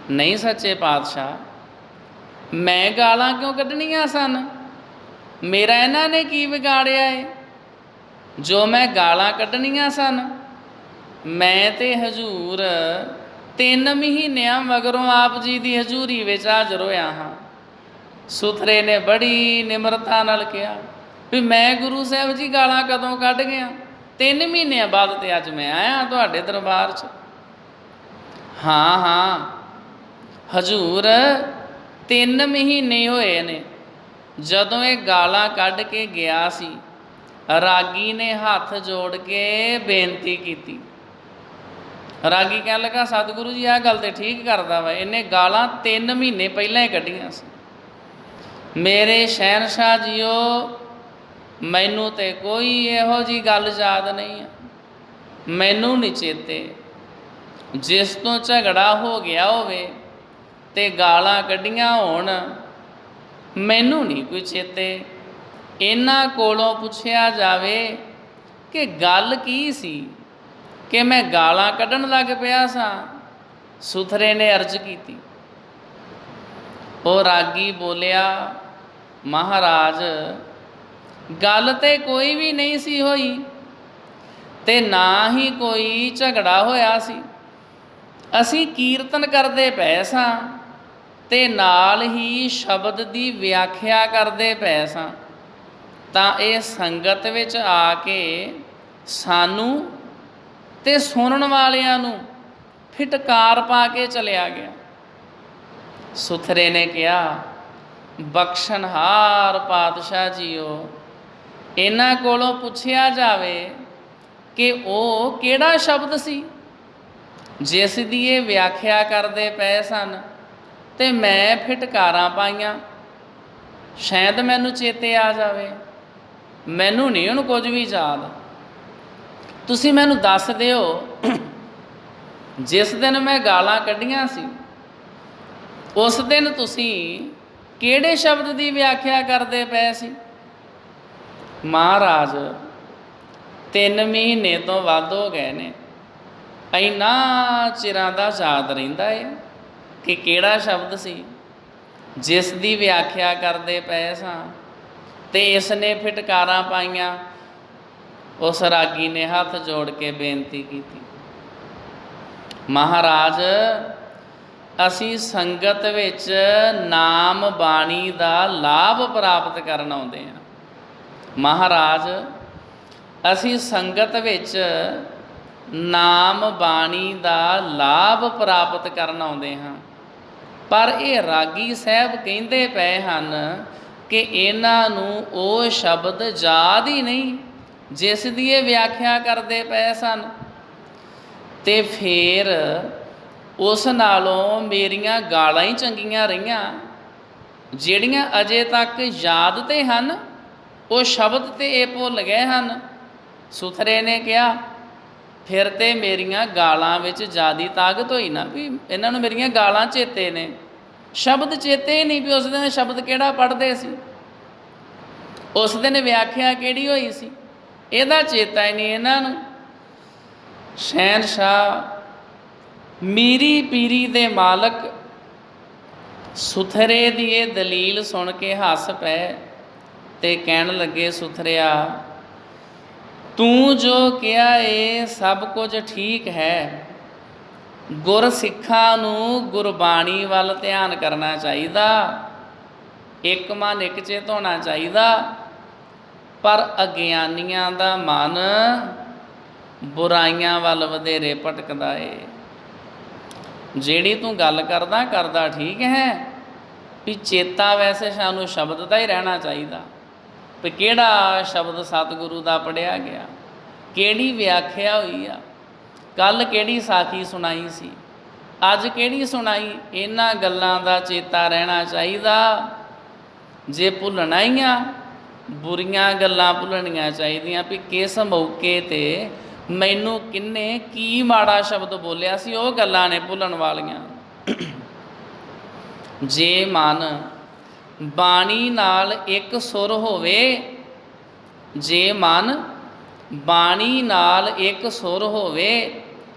ਨਹੀਂ ਸੱਚੇ ਪਾਤਸ਼ਾਹ, ਮੈਂ ਗਾਲਾਂ ਕਿਉਂ ਕੱਢਣੀਆਂ ਸਨ? ਮੇਰਾ ਇਹਨਾਂ ਨੇ ਕੀ ਵਿਗਾੜਿਆ ਏ ਜੋ ਮੈਂ ਗਾਲਾਂ ਕੱਢਣੀਆਂ ਸਨ? ਮੈਂ ਤੇ ਹਜ਼ੂਰ 3 ਮਹੀਨਿਆਂ ਮਗਰੋਂ ਆਪ ਜੀ ਦੀ ਹਜ਼ੂਰੀ ਵਿੱਚ ਹਾਜ਼ਰ ਹੋਇਆ ਹਾਂ। ਸੁਥਰੇ ਨੇ ਬੜੀ ਨਿਮਰਤਾ ਨਾਲ ਕਿਹਾ ਵੀ ਮੈਂ ਗੁਰੂ ਸਾਹਿਬ ਜੀ ਗਾਲਾਂ ਕਦੋਂ ਕੱਢ ਗਿਆ? 3 ਮਹੀਨਿਆਂ ਬਾਅਦ ਤੇ ਅੱਜ ਮੈਂ ਆਇਆ ਤੁਹਾਡੇ ਦਰਬਾਰ 'ਚ। ਹਾਂ ਹਾਂ ਹਜ਼ੂਰ 3 ਮਹੀਨੇ ਹੋਏ ਨੇ ਜਦੋਂ ਇਹ ਗਾਲਾਂ ਕੱਢ ਕੇ ਗਿਆ ਸੀ। ਰਾਗੀ ਨੇ ਹੱਥ ਜੋੜ ਕੇ ਬੇਨਤੀ ਕੀਤੀ। ਰਾਗੀ ਕਹਿਣ ਲੱਗਾ ਸਤਿਗੁਰੂ ਜੀ ਆਹ ਗੱਲ ਤੇ ਠੀਕ ਕਰਦਾ ਵਾ, ਇਹਨੇ ਗਾਲਾਂ 3 ਮਹੀਨੇ ਪਹਿਲਾਂ ਹੀ ਕੱਢੀਆਂ ਸੀ। ਮੇਰੇ ਸ਼ਹਿਨਸ਼ਾਹ ਜੀਓ, ਮੈਨੂੰ ਤੇ ਕੋਈ ਇਹੋ ਜਿਹੀ ਗੱਲ ਯਾਦ ਨਹੀਂ ਆ, ਮੈਨੂੰ ਨਹੀਂ ਚੇਤੇ। ਜਿਸ ਤੋਂ ਝਗੜਾ ਹੋ ਗਿਆ ਹੋਵੇ ਤੇ ਗਾਲਾਂ ਕੱਢੀਆਂ ਹੋਣ, ਮੈਨੂੰ ਨਹੀਂ ਕੋਈ ਚੇਤੇ। ਇਹਨਾਂ ਕੋਲੋਂ ਪੁੱਛਿਆ ਜਾਵੇ ਕਿ ਗੱਲ ਕੀ ਸੀ ਕਿ ਮੈਂ ਗਾਲਾਂ ਕੱਢਣ ਲੱਗ ਪਿਆ ਸਾਂ। ਸੁਥਰੇ ਨੇ ਅਰਜ਼ ਕੀਤੀ। ਉਹ ਰਾਗੀ ਬੋਲਿਆ, ਮਹਾਰਾਜ ਗੱਲ ਤੇ ਕੋਈ ਵੀ ਨਹੀਂ ਸੀ ਹੋਈ ਤੇ ਨਾ ਹੀ ਕੋਈ ਝਗੜਾ ਹੋਇਆ ਸੀ। ਅਸੀਂ ਕੀਰਤਨ ਕਰਦੇ ਪਏ ਸਾਂ ਤੇ ਨਾਲ ਹੀ ਸ਼ਬਦ ਦੀ ਵਿਆਖਿਆ ਕਰਦੇ ਪਏ ਸਾਂ ਤਾਂ ਇਹ ਸੰਗਤ ਵਿੱਚ ਆ ਕੇ ਸਾਨੂੰ ਤੇ ਸੁਣਨ ਵਾਲਿਆਂ ਨੂੰ ਫਿਟਕਾਰ ਪਾ ਕੇ ਚਲਿਆ ਗਿਆ। ਸੁਥਰੇ ਨੇ ਕਿਹਾ, ਬਖਸ਼ਣਹਾਰ ਪਾਤਸ਼ਾਹ ਜੀਓ, ਇਹਨਾਂ ਕੋਲੋਂ ਪੁੱਛਿਆ ਜਾਵੇ ਕਿ ਉਹ ਕਿਹੜਾ ਸ਼ਬਦ ਸੀ ਜਿਸ ਦੀ ਇਹ ਵਿਆਖਿਆ ਕਰਦੇ ਪਏ ਸਨ ਤੇ ਮੈਂ ਫਿਟਕਾਰਾਂ ਪਾਈਆਂ। ਸ਼ਾਇਦ ਮੈਨੂੰ ਚੇਤੇ ਆ ਜਾਵੇ, ਮੈਨੂੰ ਨਹੀਂ ਹੁਣ ਕੁਝ ਵੀ ਯਾਦ। ਤੁਸੀਂ ਮੈਨੂੰ ਦੱਸ ਦਿਓ, ਜਿਸ ਦਿਨ ਮੈਂ ਗਾਲਾਂ ਕੱਢੀਆਂ ਸੀ ਉਸ ਦਿਨ ਤੁਸੀਂ ਕਿਹੜੇ ਸ਼ਬਦ ਦੀ ਵਿਆਖਿਆ ਕਰਦੇ ਪਏ ਸੀ? ਮਹਾਰਾਜ 3 ਮਹੀਨੇ ਤੋਂ ਵੱਧ ਹੋ ਗਏ ਨੇ, ਇੰਨਾ ਚਿਰਾਂ ਦਾ ਯਾਦ ਰਹਿੰਦਾ ਏ ਕਿ ਕਿਹੜਾ ਸ਼ਬਦ ਸੀ ਜਿਸ ਦੀ ਵਿਆਖਿਆ ਕਰਦੇ ਪਏ ਸਾਂ ਤੇ ਇਸ ਨੇ ਫਿਟਕਾਰਾਂ ਪਾਈਆਂ। ਉਸ ਰਾਗੀ ਨੇ ਹੱਥ ਜੋੜ ਕੇ ਬੇਨਤੀ ਕੀਤੀ, ਮਹਾਰਾਜ ਅਸੀਂ ਸੰਗਤ ਵਿੱਚ ਨਾਮ ਬਾਣੀ ਦਾ ਲਾਭ ਪ੍ਰਾਪਤ ਕਰਨ ਆਉਂਦੇ ਹਾਂ। ਮਹਾਰਾਜ ਅਸੀਂ ਸੰਗਤ ਵਿੱਚ ਨਾਮ ਬਾਣੀ ਦਾ ਲਾਭ ਪ੍ਰਾਪਤ ਕਰਨ ਆਉਂਦੇ ਹਾਂ, ਪਰ ਇਹ ਰਾਗੀ ਸਾਹਿਬ ਕਹਿੰਦੇ ਪਏ ਹਨ ਕਿ ਇਹਨਾਂ ਨੂੰ ਉਹ ਸ਼ਬਦ ਯਾਦ ਹੀ ਨਹੀਂ ਜਿਸ ਦੀ ਇਹ ਵਿਆਖਿਆ ਕਰਦੇ ਪਏ ਸਨ। ਤੇ ਫਿਰ ਉਸ ਨਾਲੋਂ ਮੇਰੀਆਂ ਗਾਲਾਂ ਹੀ ਚੰਗੀਆਂ ਰਹੀਆਂ ਜਿਹੜੀਆਂ ਅਜੇ ਤੱਕ ਯਾਦ ਤੇ ਹਨ, ਉਹ ਸ਼ਬਦ ਤੇ ਇਹ ਭੁੱਲ ਗਏ ਹਨ। ਸੁਥਰੇ ਨੇ ਕਿਹਾ, ਫਿਰ ਤੇ ਮੇਰੀਆਂ ਗਾਲਾਂ ਵਿੱਚ ਜ਼ਿਆਦੀ ਤਾਕਤ ਹੋਈ ਨਾ ਵੀ ਇਹਨਾਂ ਨੂੰ ਮੇਰੀਆਂ ਗਾਲਾਂ ਚੇਤੇ ਨੇ, ਸ਼ਬਦ ਚੇਤੇ ਹੀ ਨਹੀਂ ਵੀ ਉਸ ਦਿਨ ਸ਼ਬਦ ਕਿਹੜਾ ਪੜ੍ਹਦੇ ਸੀ, ਉਸ ਦਿਨ ਵਿਆਖਿਆ ਕਿਹੜੀ ਹੋਈ ਸੀ, ਇਹਦਾ ਚੇਤਾ ਹੀ ਨਹੀਂ ਇਹਨਾਂ ਨੂੰ। ਸ਼ਹਿਨਸ਼ਾਹ ਮੀਰੀ ਪੀਰੀ ਦੇ ਮਾਲਕ ਸੁਥਰੇ ਦੀ ਇਹ ਦਲੀਲ ਸੁਣ ਕੇ ਹੱਸ ਪਏ ਤੇ ਕਹਿਣ ਲੱਗੇ, ਸੁਥਰਿਆ ਤੂੰ ਜੋ ਕਿਹਾ ਇਹ ਸਭ ਕੁਝ ਠੀਕ ਹੈ। ਗੁਰ ਸਿੱਖਾਂ ਨੂੰ ਗੁਰਬਾਣੀ ਵੱਲ ਧਿਆਨ ਕਰਨਾ ਚਾਹੀਦਾ, ਇੱਕ ਮਨ ਇੱਕ ਚਿੱਤ ਹੋਣਾ ਚਾਹੀਦਾ, ਪਰ ਅਗਿਆਨੀਆਂ ਦਾ ਮਨ ਬੁਰਾਈਆਂ ਵੱਲ ਵਧੇਰੇ ਭਟਕਦਾ ਏ। ਜਿਹੜੀ ਤੂੰ ਗੱਲ ਕਰਦਾ ਠੀਕ ਹੈ ਵੀ ਚੇਤਾ ਵੈਸੇ ਸਾਨੂੰ ਸ਼ਬਦ ਦਾ ਹੀ ਰਹਿਣਾ ਚਾਹੀਦਾ ਵੀ ਕਿਹੜਾ ਸ਼ਬਦ ਸਤਿਗੁਰੂ ਦਾ ਪੜ੍ਹਿਆ ਗਿਆ, ਕਿਹੜੀ ਵਿਆਖਿਆ ਹੋਈ ਆ, ਕੱਲ੍ਹ ਕਿਹੜੀ ਸਾਖੀ ਸੁਣਾਈ ਸੀ, ਅੱਜ ਕਿਹੜੀ ਸੁਣਾਈ, ਇਹਨਾਂ ਗੱਲਾਂ ਦਾ ਚੇਤਾ ਰਹਿਣਾ ਚਾਹੀਦਾ। ਜੇ ਭੁੱਲਣਾ ਹੀ ਆ, ਬੁਰੀਆਂ ਗੱਲਾਂ ਭੁੱਲਣੀਆਂ ਚਾਹੀਦੀਆਂ ਵੀ ਕਿਸ ਮੌਕੇ 'ਤੇ ਮੈਨੂੰ ਕਿੰਨੇ ਕੀ ਮਾੜਾ ਸ਼ਬਦ ਬੋਲਿਆ ਸੀ, ਉਹ ਗੱਲਾਂ ਨੇ ਭੁੱਲਣ ਵਾਲੀਆਂ। ਜੇ ਮਨ ਬਾਣੀ ਨਾਲ ਇੱਕ ਸੁਰ ਹੋਵੇ, ਜੇ ਮਨ ਬਾਣੀ ਨਾਲ ਇੱਕ ਸੁਰ ਹੋਵੇ,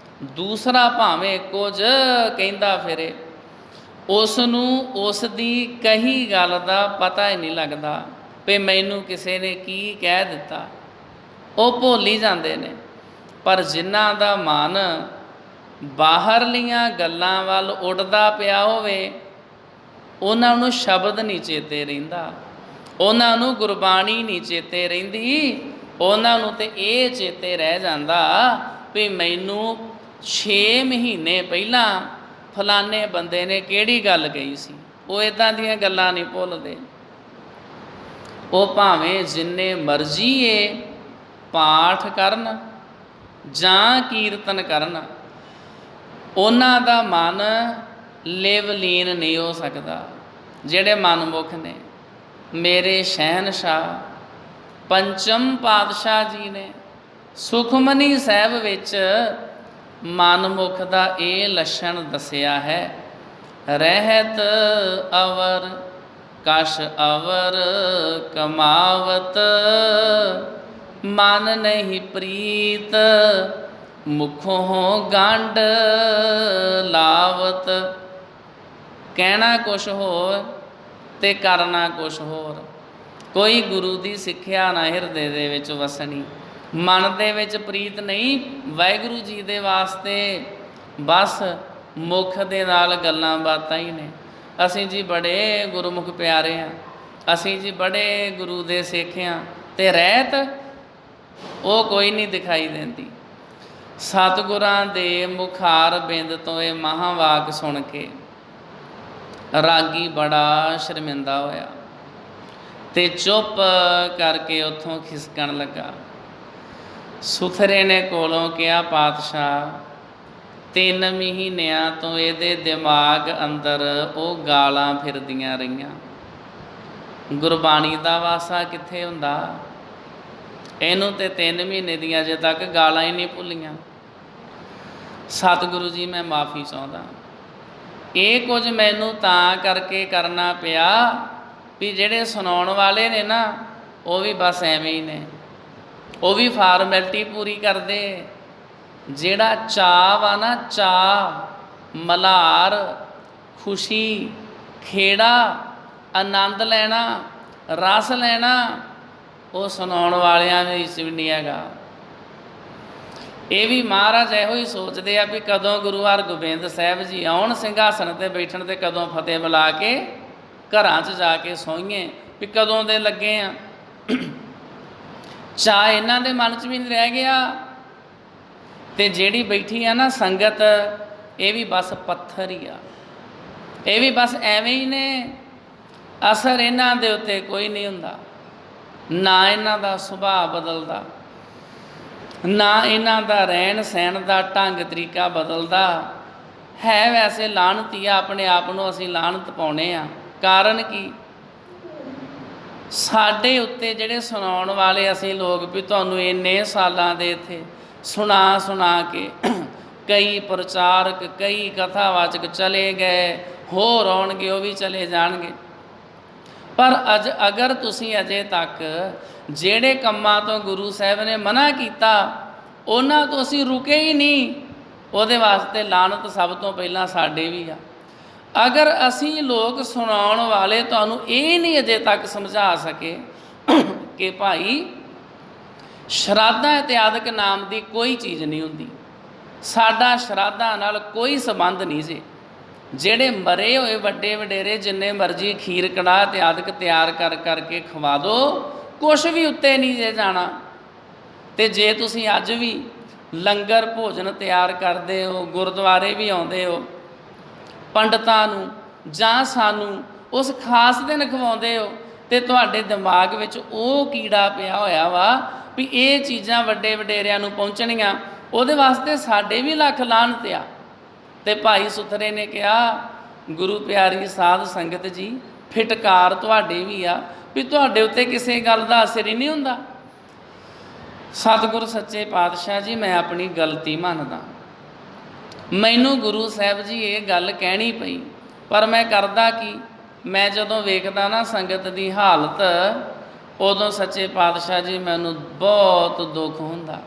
ਦੂਸਰਾ ਭਾਵੇਂ ਕੁਝ ਕਹਿੰਦਾ ਫਿਰੇ, ਉਸ ਨੂੰ ਉਸ ਦੀ ਕਹੀ ਗੱਲ ਦਾ ਪਤਾ ਹੀ ਨਹੀਂ ਲੱਗਦਾ ਵੀ ਮੈਨੂੰ ਕਿਸੇ ਨੇ ਕੀ ਕਹਿ ਦਿੱਤਾ। ਉਹ ਭੁੱਲ ਹੀ ਜਾਂਦੇ ਨੇ। ਪਰ ਜਿਨ੍ਹਾਂ ਦਾ ਮਨ ਬਾਹਰਲੀਆਂ ਗੱਲਾਂ ਵੱਲ ਉੱਡਦਾ ਪਿਆ ਹੋਵੇ, ਉਹਨਾਂ ਨੂੰ ਸ਼ਬਦ ਨਹੀਂ ਚੇਤੇ ਰਹਿੰਦਾ, ਉਹਨਾਂ ਨੂੰ ਗੁਰਬਾਣੀ ਨਹੀਂ ਚੇਤੇ ਰਹਿੰਦੀ, ਉਹਨਾਂ ਨੂੰ ਤੇ ਇਹ ਚੇਤੇ ਰਹਿ ਜਾਂਦਾ ਵੀ ਮੈਨੂੰ 6 ਮਹੀਨੇ ਪਹਿਲਾਂ ਫਲਾਣੇ ਬੰਦੇ ਨੇ ਕਿਹੜੀ ਗੱਲ ਕਹੀ ਸੀ। ਉਹ ਇੱਦਾਂ ਦੀਆਂ ਗੱਲਾਂ ਨਹੀਂ ਭੁੱਲਦੇ। ਉਹ ਭਾਵੇਂ ਜਿੰਨੇ ਮਰਜ਼ੀ ਇਹ ਪਾਠ ਕਰਨ ਜਾਂ ਕੀਰਤਨ ਕਰਨ, ਉਹਨਾਂ ਦਾ ਮਨ ਲਿਵਲੀਨ ਨਹੀਂ ਹੋ ਸਕਦਾ। ਜਿਹੜੇ ਮਨਮੁਖ ਨੇ, ਮੇਰੇ ਸ਼ਹਿਨਸ਼ਾਹ ਪੰਚਮ ਪਾਤਸ਼ਾਹ ਜੀ ਨੇ ਸੁਖਮਨੀ ਸਾਹਿਬ ਵਿੱਚ ਮਨਮੁਖ ਦਾ ਇਹ ਲੱਛਣ ਦੱਸਿਆ ਹੈ, ਰਹਿਤ ਅਵਰ ਕਛ ਅਵਰ ਕਮਾਵਤ, ਮਨ ਨਹੀਂ ਪ੍ਰੀਤ ਮੁਖੋਂ ਗੰਢ ਲਾਵਤ। ਕਹਿਣਾ ਕੁਛ ਹੋਰ ਤੇ ਕਰਨਾ ਕੁਛ ਹੋਰ। ਕੋਈ ਗੁਰੂ ਦੀ ਸਿੱਖਿਆ ਨਾ ਹਿਰਦੇ ਦੇ ਵਿੱਚ ਵਸਣੀ, ਮਨ ਦੇ ਵਿੱਚ ਪ੍ਰੀਤ ਨਹੀਂ ਵਾਹਿਗੁਰੂ ਜੀ ਦੇ ਵਾਸਤੇ, ਬਸ ਮੁਖ ਦੇ ਨਾਲ ਗੱਲਾਂ ਬਾਤਾਂ ਹੀ ਨੇ। ਅਸੀਂ ਜੀ ਬੜੇ ਗੁਰਮੁਖ ਪਿਆਰੇ ਹਾਂ, ਅਸੀਂ ਜੀ ਬੜੇ ਗੁਰੂ ਦੇ ਸਿੱਖ ਹਾਂ, ਤੇ ਰਹਿਤ ਉਹ ਕੋਈ ਨਹੀਂ ਦਿਖਾਈ ਦਿੰਦੀ। ਸਤਿਗੁਰਾਂ ਦੇ ਮੁਖਾਰ ਬਿੰਦ ਤੋਂ ਇਹ ਮਹਾਂਵਾਕ ਸੁਣ ਕੇ ਰਾਗੀ ਬੜਾ ਸ਼ਰਮਿੰਦਾ ਹੋਇਆ ਤੇ ਚੁੱਪ ਕਰਕੇ ਉੱਥੋਂ ਖਿਸਕਣ ਲੱਗਾ। ਸੁਥਰੇ ਨੇ ਕੋਲੋਂ ਕਿਹਾ, ਪਾਤਸ਼ਾਹ 3 ਮਹੀਨਿਆਂ ਤੋਂ ਇਹਦੇ ਦਿਮਾਗ ਅੰਦਰ ਉਹ ਗਾਲਾਂ ਫਿਰਦੀਆਂ ਰਹੀਆਂ, ਗੁਰਬਾਣੀ ਦਾ ਵਾਸਾ ਕਿੱਥੇ ਹੁੰਦਾ? ਇਹਨੂੰ ਤੇ 3 ਮਹੀਨੇ ਦੀਆਂ ਅਜੇ ਤੱਕ ਗਾਲਾਂ ਹੀ ਨਹੀਂ ਭੁੱਲੀਆਂ। ਸਤਿਗੁਰੂ ਜੀ, ਮੈਂ ਮਾਫੀ ਚਾਹੁੰਦਾ, ਇਹ ਕੁਝ ਮੈਨੂੰ ਤਾਂ ਕਰਕੇ ਕਰਨਾ ਪਿਆ ਵੀ ਜਿਹੜੇ ਸੁਣਾਉਣ ਵਾਲੇ ਨੇ ਨਾ, ਉਹ ਵੀ ਬਸ ਐਵੇਂ ਹੀ ਨੇ, ਉਹ ਵੀ ਫਾਰਮੈਲਿਟੀ ਪੂਰੀ ਕਰਦੇ। ਜਿਹੜਾ ਚਾਅ ਵਾ ਨਾ, ਚਾਅ, ਮਲਹਾਰ, ਖੁਸ਼ੀ, ਖੇੜਾ, ਆਨੰਦ ਲੈਣਾ, ਰਸ ਲੈਣਾ, ਉਹ ਸੁਣਾਉਣ ਵਾਲਿਆਂ ਵਿੱਚ ਵੀ ਨਹੀਂ ਹੈਗਾ। ਇਹ ਵੀ ਮਹਾਰਾਜ ਇਹੋ ਹੀ ਸੋਚਦੇ ਆ ਵੀ ਕਦੋਂ ਗੁਰੂ ਹਰਗੋਬਿੰਦ ਸਾਹਿਬ ਜੀ ਆਉਣ ਸਿੰਘਾਸਣ 'ਤੇ ਬੈਠਣ, ਤੇ ਕਦੋਂ ਫਤਿਹ ਬੁਲਾ ਕੇ ਘਰਾਂ 'ਚ ਜਾ ਕੇ ਸੋਈਏ, ਵੀ ਕਦੋਂ ਦੇ ਲੱਗੇ ਆ। ਚਾਹ ਇਹਨਾਂ ਦੇ ਮਨ 'ਚ ਵੀ ਨਹੀਂ ਰਹਿ ਗਿਆ। ਤੇ ਜਿਹੜੀ ਬੈਠੀ ਆ ਨਾ ਸੰਗਤ, ਇਹ ਵੀ ਬਸ ਪੱਥਰ ਹੀ ਆ, ਇਹ ਵੀ ਬਸ ਐਵੇਂ ਹੀ ਨੇ। ਅਸਰ ਇਹਨਾਂ ਦੇ ਉੱਤੇ ਕੋਈ ਨਹੀਂ ਹੁੰਦਾ, ਨਾ ਇਹਨਾਂ ਦਾ ਸੁਭਾਅ ਬਦਲਦਾ, ਨਾ ਇਹਨਾਂ ਦਾ ਰਹਿਣ ਸਹਿਣ ਦਾ ਢੰਗ ਤਰੀਕਾ ਬਦਲਦਾ ਹੈ। ਵੈਸੇ ਲਾਹਨਤੀ ਆ, ਆਪਣੇ ਆਪ ਨੂੰ ਅਸੀਂ ਲਾਹਨਤ ਪਾਉਂਦੇ ਹਾਂ। ਕਾਰਨ ਕੀ? ਸਾਡੇ ਉੱਤੇ ਜਿਹੜੇ ਸੁਣਾਉਣ ਵਾਲੇ ਅਸੀਂ ਲੋਕ, ਵੀ ਤੁਹਾਨੂੰ ਇੰਨੇ ਸਾਲਾਂ ਦੇ ਇੱਥੇ ਸੁਣਾ ਕੇ ਕਈ ਪ੍ਰਚਾਰਕ, ਕਈ ਕਥਾਵਾਚਕ ਚਲੇ ਗਏ, ਹੋਰ ਆਉਣਗੇ, ਉਹ ਵੀ ਚਲੇ ਜਾਣਗੇ। ਪਰ ਅਗਰ ਤੁਸੀਂ ਅਜੇ ਤੱਕ ਜਿਹੜੇ ਕੰਮਾਂ ਤੋਂ ਗੁਰੂ ਸਾਹਿਬ ਨੇ ਮਨਾ ਕੀਤਾ, ਉਹਨਾਂ ਤੋਂ ਅਸੀਂ ਰੁਕੇ ਹੀ ਨਹੀਂ, ਉਹਦੇ ਵਾਸਤੇ ਲਾਹਨਤ ਸਭ ਤੋਂ ਪਹਿਲਾਂ ਸਾਡੇ ਵੀ ਆ। ਅਗਰ ਅਸੀਂ ਲੋਕ ਸੁਣਾਉਣ ਵਾਲੇ ਤੁਹਾਨੂੰ ਇਹ ਨਹੀਂ ਅਜੇ ਤੱਕ ਸਮਝਾ ਸਕੇ ਕਿ ਭਾਈ ਸ਼ਰਾਧਾਂ ਇਤਿਆਦਿਕ ਨਾਮ ਦੀ ਕੋਈ ਚੀਜ਼ ਨਹੀਂ ਹੁੰਦੀ, ਸਾਡਾ ਸ਼ਰਾਧਾਂ ਨਾਲ ਕੋਈ ਸੰਬੰਧ ਨਹੀਂ ਜੀ। ਜਿਹੜੇ ਮਰੇ ਹੋਏ ਵੱਡੇ ਵਡੇਰੇ ਜਿੰਨੇ ਮਰਜ਼ੀ ਖੀਰ ਕੜਾਹ ਇਤਿਆਦਿਕ ਤਿਆਰ ਕਰਕੇ ਖਵਾ ਦਿਓ, ਕੁਛ ਵੀ ਉੱਤੇ ਨਹੀਂ ਜੇ ਜਾਣਾ। ਤੇ ਜੇ ਤੁਸੀਂ ਅੱਜ ਵੀ ਲੰਗਰ ਭੋਜਨ ਤਿਆਰ ਕਰਦੇ ਹੋ, ਗੁਰਦੁਆਰੇ ਵੀ ਆਉਂਦੇ ਹੋ, ਪੰਡਤਾਂ ਨੂੰ ਜਾਂ ਸਾਨੂੰ ਉਸ ਖਾਸ ਦਿਨ ਖਵਾਉਂਦੇ ਹੋ, ਤੇ ਤੁਹਾਡੇ ਦਿਮਾਗ ਵਿੱਚ ਉਹ ਕੀੜਾ ਪਿਆ ਹੋਇਆ ਵਾ ਵੀ ਇਹ ਚੀਜ਼ਾਂ ਵੱਡੇ ਵਡੇਰਿਆਂ ਨੂੰ ਪਹੁੰਚਣੀਆਂ, ਉਹਦੇ ਵਾਸਤੇ ਸਾਡੇ ਵੀ ਲੱਖ ਲਾਹਨਤ ਆ। ਤੇ ਭਾਈ ਸੁਥਰੇ ਨੇ ਕਿਹਾ, ਗੁਰੂ ਪਿਆਰੀ ਸਾਧ ਸੰਗਤ ਜੀ, ਫਿਟਕਾਰ ਤੁਹਾਡੇ ਵੀ ਆ ਵੀ ਤੁਹਾਡੇ ਉੱਤੇ ਕਿਸੇ ਗੱਲ ਦਾ ਅਸਰ ਹੀ ਨਹੀਂ ਹੁੰਦਾ। ਸਤਿਗੁਰ ਸੱਚੇ ਪਾਤਸ਼ਾਹ ਜੀ, ਮੈਂ ਆਪਣੀ ਗਲਤੀ ਮੰਨਦਾ, ਮੈਨੂੰ ਗੁਰੂ ਸਾਹਿਬ ਜੀ ਇਹ ਗੱਲ ਕਹਿਣੀ ਪਈ, ਪਰ ਮੈਂ ਕਰਦਾ ਕੀ? ਮੈਂ ਜਦੋਂ ਵੇਖਦਾ ਨਾ ਸੰਗਤ ਦੀ ਹਾਲਤ, ਉਦੋਂ ਸੱਚੇ ਪਾਤਸ਼ਾਹ ਜੀ ਮੈਨੂੰ ਬਹੁਤ ਦੁੱਖ ਹੁੰਦਾ।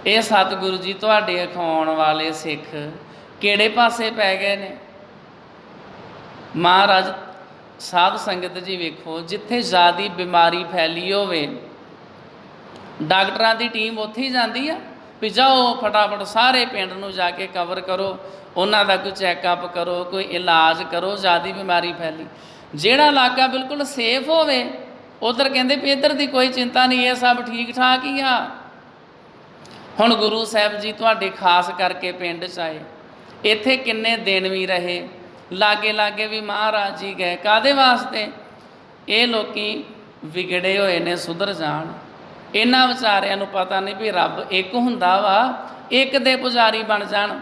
ਇਹ ਸਤਿਗੁਰੂ ਜੀ ਤੁਹਾਡੇ ਅਖਾਉਣ ਵਾਲੇ ਸਿੱਖ ਕਿਹੜੇ ਪਾਸੇ ਪੈ ਗਏ ਨੇ? ਮਹਾਰਾਜ ਸਾਧ ਸੰਗਤ ਜੀ ਵੇਖੋ, ਜਿੱਥੇ ਜ਼ਿਆਦਾ ਬਿਮਾਰੀ ਫੈਲੀ ਹੋਵੇ, ਡਾਕਟਰਾਂ ਦੀ ਟੀਮ ਉੱਥੇ ਹੀ ਜਾਂਦੀ ਆ। भी जाओ फटाफट सारे पिंड नूं जाके कवर करो, उन्हां दा कोई चैकअप करो, कोई इलाज करो, ज़्यादा बीमारी फैली। जिहड़ा इलाका बिल्कुल सेफ होवे उधर कहंदे भी इधर दी कोई चिंता नहीं, ये सब ठीक ठाक ही आ। हुण गुरु साहिब जी तुहाडे खास करके पिंड च आए, इत्थे किन्ने दिन भी रहे, लागे लागे भी महाराज जी गए, कादे वास्ते? ये लोकी विगड़े होए ने सुधर जाण। इन्हां विचारिਆਂ ਨੂੰ पता नहीं भी रब एक हुंदा वा, एक दे पुजारी बन जाण।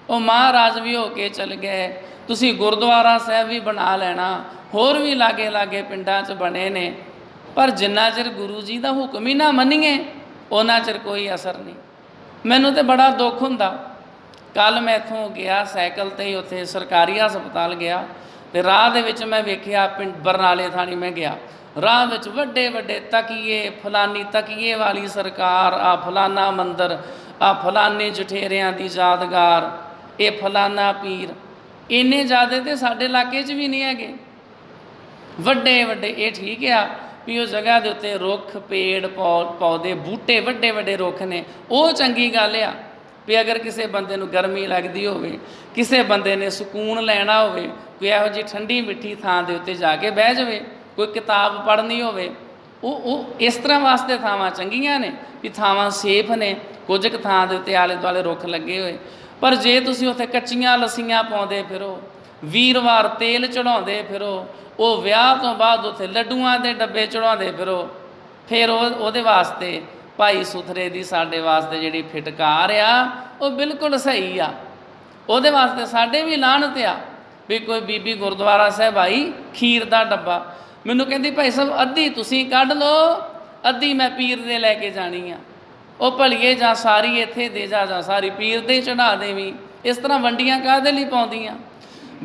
ਉਹ महाराज भी हो के चल गए, तुसीं गुरुद्वारा साहिब भी बना लेना, होर भी लागे लागे पिंडां 'च बने ने, पर जिन्ना चिर गुरु जी का हुक्म ही ना मनीए उन्ना चिर कोई असर नहीं। मैनूं तो बड़ा दुख हुंदा। कल मैं इत्थों गया साइकिल ते ही, उत्थे सरकारी हस्पताल गया, तो राह दे विच मैं वेखिया पिंड बरनाले थाणी मैं गया, राह विच वड्डे वड्डे तकीए, फलानी तकीए वाली सरकार, आ फलाना मंदिर, आ फलाने जठेरियां दी यादगार, ये फलाना पीर। इन्ने ज़्यादा तो साडे इलाके च भी नहीं हैगे, वड्डे वड्डे। ये ठीक आ भी उस जगह के उत्ते रुख पेड़ पौधे बूटे वड्डे वड्डे रुख ने, वो चंगी गल आ भी अगर किसी बंदे नूं गर्मी लगदी होवे, किसी बंदे ने सुकून लैना होवे, कोई इहो जी ठंडी मिठी थां दे उत्ते जाके बह जावे, कोई किताब पढ़नी होवे, वो इस तरह वास्ते थावां चंगियां ने भी थावां सेफ ने, कुछ क थां दे उत्ते आले दुआले रुख लगे होए। पर जे तुसीं उत्थे कच्चियां लस्सियां पाउंदे फिरो, वीरवार तेल चढ़ाउंदे फिरो, वो विआह तो बाद उत्थे लड्डूआं दे डब्बे चढ़ाउंदे फिरो, फिर ਉਹਦੇ वास्ते भाई सुथरे दी साडे वास्ते जिहड़ी फिटकार आ वो बिल्कुल सही आ। ਉਹਦੇ वास्ते साडे भी लाहनत आ भी कोई बीबी गुरुद्वारा साहिब आई खीर दा डब्बा, मैनूं कहंदी भाई साहब अद्धी तुसीं कढ लो, अद्धी मैं पीर दे लैके जानी आ। ਉਹ ਭਲੀਏ ਜਾਂ ਸਾਰੀ ਇੱਥੇ ਦੇ ਜਾ ਜਾਂ ਸਾਰੀ ਪੀਰ ਦੇ ਚੜਾ ਦੇਵੀਂ। ਇਸ ਤਰ੍ਹਾਂ ਵੰਡੀਆਂ ਕਾਹਦੇ ਲਈ ਪਾਉਂਦੀਆਂ?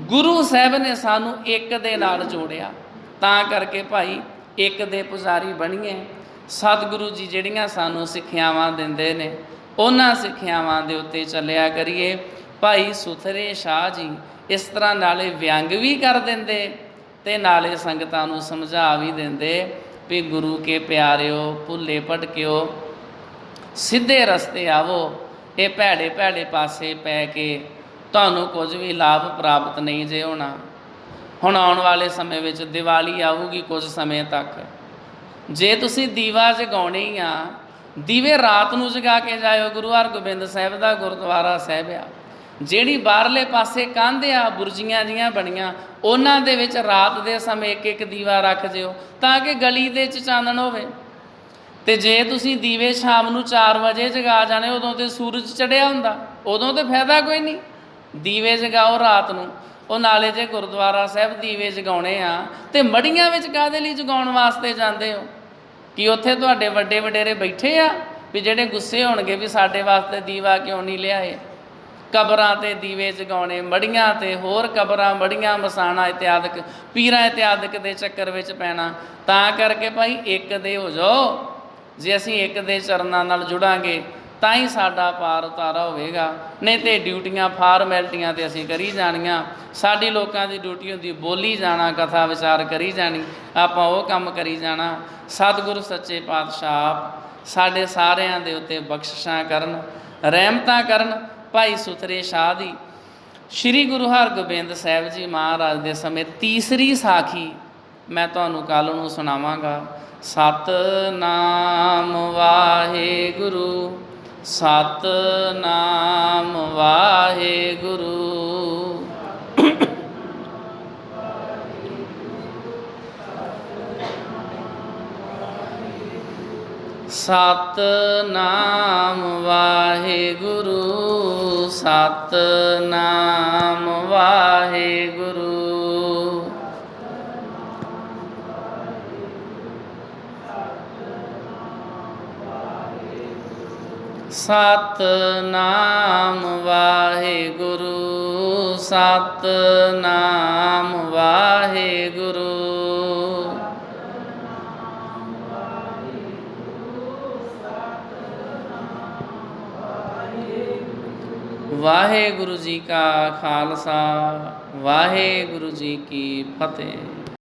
ਗੁਰੂ ਸਾਹਿਬ ਨੇ ਸਾਨੂੰ ਇੱਕ ਦੇ ਨਾਲ ਜੋੜਿਆ, ਤਾਂ ਕਰਕੇ ਭਾਈ ਇੱਕ ਦੇ ਪੁਜਾਰੀ ਬਣੀਏ। ਸਤਿਗੁਰੂ ਜੀ ਜਿਹੜੀਆਂ ਸਾਨੂੰ ਸਿੱਖਿਆਵਾਂ ਦਿੰਦੇ ਨੇ ਉਹਨਾਂ ਸਿੱਖਿਆਵਾਂ ਦੇ ਉੱਤੇ ਚੱਲਿਆ ਕਰੀਏ। ਭਾਈ ਸੁਥਰੇ ਸ਼ਾਹ ਜੀ ਇਸ ਤਰ੍ਹਾਂ ਨਾਲੇ ਵਿਅੰਗ ਵੀ ਕਰ ਦਿੰਦੇ ਤੇ ਨਾਲੇ ਸੰਗਤਾਂ ਨੂੰ ਸਮਝਾ ਵੀ ਦਿੰਦੇ ਵੀ ਗੁਰੂ ਕੇ ਪਿਆਰਿਓ, ਭੁੱਲੇ ਭਟਕਿਓ, ਸਿੱਧੇ ਰਸਤੇ ਆਵੋ, ਇਹ ਭੈੜੇ ਭੈੜੇ ਪਾਸੇ ਪੈ ਕੇ ਤੁਹਾਨੂੰ ਕੁਝ ਵੀ ਲਾਭ ਪ੍ਰਾਪਤ ਨਹੀਂ ਜੇ ਹੋਣਾ। ਹੁਣ ਆਉਣ ਵਾਲੇ ਸਮੇਂ ਵਿੱਚ ਦੀਵਾਲੀ ਆਊਗੀ ਕੁਝ ਸਮੇਂ ਤੱਕ, ਜੇ ਤੁਸੀਂ ਦੀਵਾ ਜਗਾਉਣੇ ਹੀ ਆ, ਦੀਵੇ ਰਾਤ ਨੂੰ ਜਗਾ ਕੇ ਜਾਇਓ। ਗੁਰੂ ਹਰਗੋਬਿੰਦ ਸਾਹਿਬ ਦਾ ਗੁਰਦੁਆਰਾ ਸਾਹਿਬ ਆ, ਜਿਹੜੀ ਬਾਹਰਲੇ ਪਾਸੇ ਕੰਧ ਆ ਬੁਰਜੀਆਂ ਜੀਆਂ ਬਣੀਆਂ, ਉਹਨਾਂ ਦੇ ਵਿੱਚ ਰਾਤ ਦੇ ਸਮੇਂ ਇੱਕ ਇੱਕ ਦੀਵਾ ਰੱਖ ਜਿਓ ਤਾਂ ਕਿ ਗਲੀ ਦੇ 'ਚ ਚਾਨਣ ਹੋਵੇ। ਤੇ ਜੇ ਤੁਸੀਂ ਦੀਵੇ ਸ਼ਾਮ ਨੂੰ 4 ਵਜੇ ਜਗਾ ਜਾਣੇ, ਉਦੋਂ ਤੇ ਸੂਰਜ ਚੜ੍ਹਿਆ ਹੁੰਦਾ, ਉਦੋਂ ਤੇ ਫਾਇਦਾ ਕੋਈ ਨਹੀਂ। ਦੀਵੇ ਜਗਾਓ ਰਾਤ ਨੂੰ। ਉਹ ਨਾਲੇ ਜੇ ਗੁਰਦੁਆਰਾ ਸਾਹਿਬ ਦੀਵੇ ਜਗਾਉਣੇ ਆ ਤੇ ਮੜੀਆਂ ਵਿੱਚ ਕਾਹਦੇ ਲਈ ਜਗਾਉਣ ਵਾਸਤੇ ਜਾਂਦੇ ਹੋ? ਕਿ ਉੱਥੇ ਤੁਹਾਡੇ ਵੱਡੇ ਵਡੇਰੇ ਬੈਠੇ ਆ ਵੀ ਜਿਹੜੇ ਗੁੱਸੇ ਹੋਣਗੇ ਵੀ ਸਾਡੇ ਵਾਸਤੇ ਦੀਵਾ ਕਿਉਂ ਨਹੀਂ ਲਿਆਏ? ਕਬਰਾਂ 'ਤੇ ਦੀਵੇ ਜਗਾਉਣੇ, ਮੜੀਆਂ 'ਤੇ ਹੋਰ ਕਬਰਾਂ, ਮੜੀਆਂ, ਮਸਾਣਾ ਇਤਿਆਦਿਕ, ਪੀਰਾਂ ਇਤਿਆਦਿਕ ਦੇ ਚੱਕਰ ਵਿੱਚ ਪੈਣਾ। ਤਾਂ ਕਰਕੇ ਭਾਈ ਇੱਕ ਦੇ ਹੋ ਜਾਓ। ਜੇ ਅਸੀਂ ਇੱਕ ਦੇ ਚਰਨਾਂ ਨਾਲ ਜੁੜਾਂਗੇ ਤਾਂ ਹੀ ਸਾਡਾ ਪਾਰ ਉਤਾਰਾ ਹੋਵੇਗਾ, ਨਹੀਂ ਤਾਂ ਡਿਊਟੀਆਂ ਫਾਰਮੈਲਿਟੀਆਂ ਤੇ ਅਸੀਂ ਕਰੀ ਜਾਣੀਆਂ। ਸਾਡੀ ਲੋਕਾਂ ਦੀ ਡਿਊਟੀ ਹੁੰਦੀ ਬੋਲੀ ਜਾਣਾ, ਕਥਾ ਵਿਚਾਰ ਕਰੀ ਜਾਣੀ, ਆਪਾਂ ਉਹ ਕੰਮ ਕਰੀ ਜਾਣਾ। ਸਤਿਗੁਰੂ ਸੱਚੇ ਪਾਤਸ਼ਾਹ ਸਾਡੇ ਸਾਰਿਆਂ ਦੇ ਉੱਤੇ ਬਖਸ਼ਿਸ਼ਾਂ ਕਰਨ, ਰਹਿਮਤਾਂ ਕਰਨ। ਭਾਈ ਸੁਥਰੇ ਸ਼ਾਹ ਦੀ ਸ਼੍ਰੀ ਗੁਰੂ ਹਰਗੋਬਿੰਦ ਸਾਹਿਬ ਜੀ ਮਹਾਰਾਜ ਦੇ ਸਮੇਂ ਤੀਸਰੀ ਸਾਖੀ ਮੈਂ ਤੁਹਾਨੂੰ ਕੱਲ੍ਹ ਨੂੰ ਸੁਣਾਵਾਂਗਾ। ਸਤਿਨਾਮ ਵਾਹਿਗੁਰੂ, ਸਤਿਨਾਮ ਵਾਹਿਗੁਰੂ। ਸਤਿਨਾਮ ਵਾਹਿਗੁਰੂ, ਸਤਿਨਾਮ ਵਾਹਿਗੁਰੂ। ਸਤਿਨਾਮ ਵਾਹਿਗੁਰੂ, ਸਤਿਨਾਮ ਵਾਹਿਗੁਰੂ। ਵਾਹਿਗੁਰੂ ਜੀ ਕਾ ਖਾਲਸਾ, ਵਾਹਿਗੁਰੂ ਜੀ ਕੀ ਫਤਿਹ।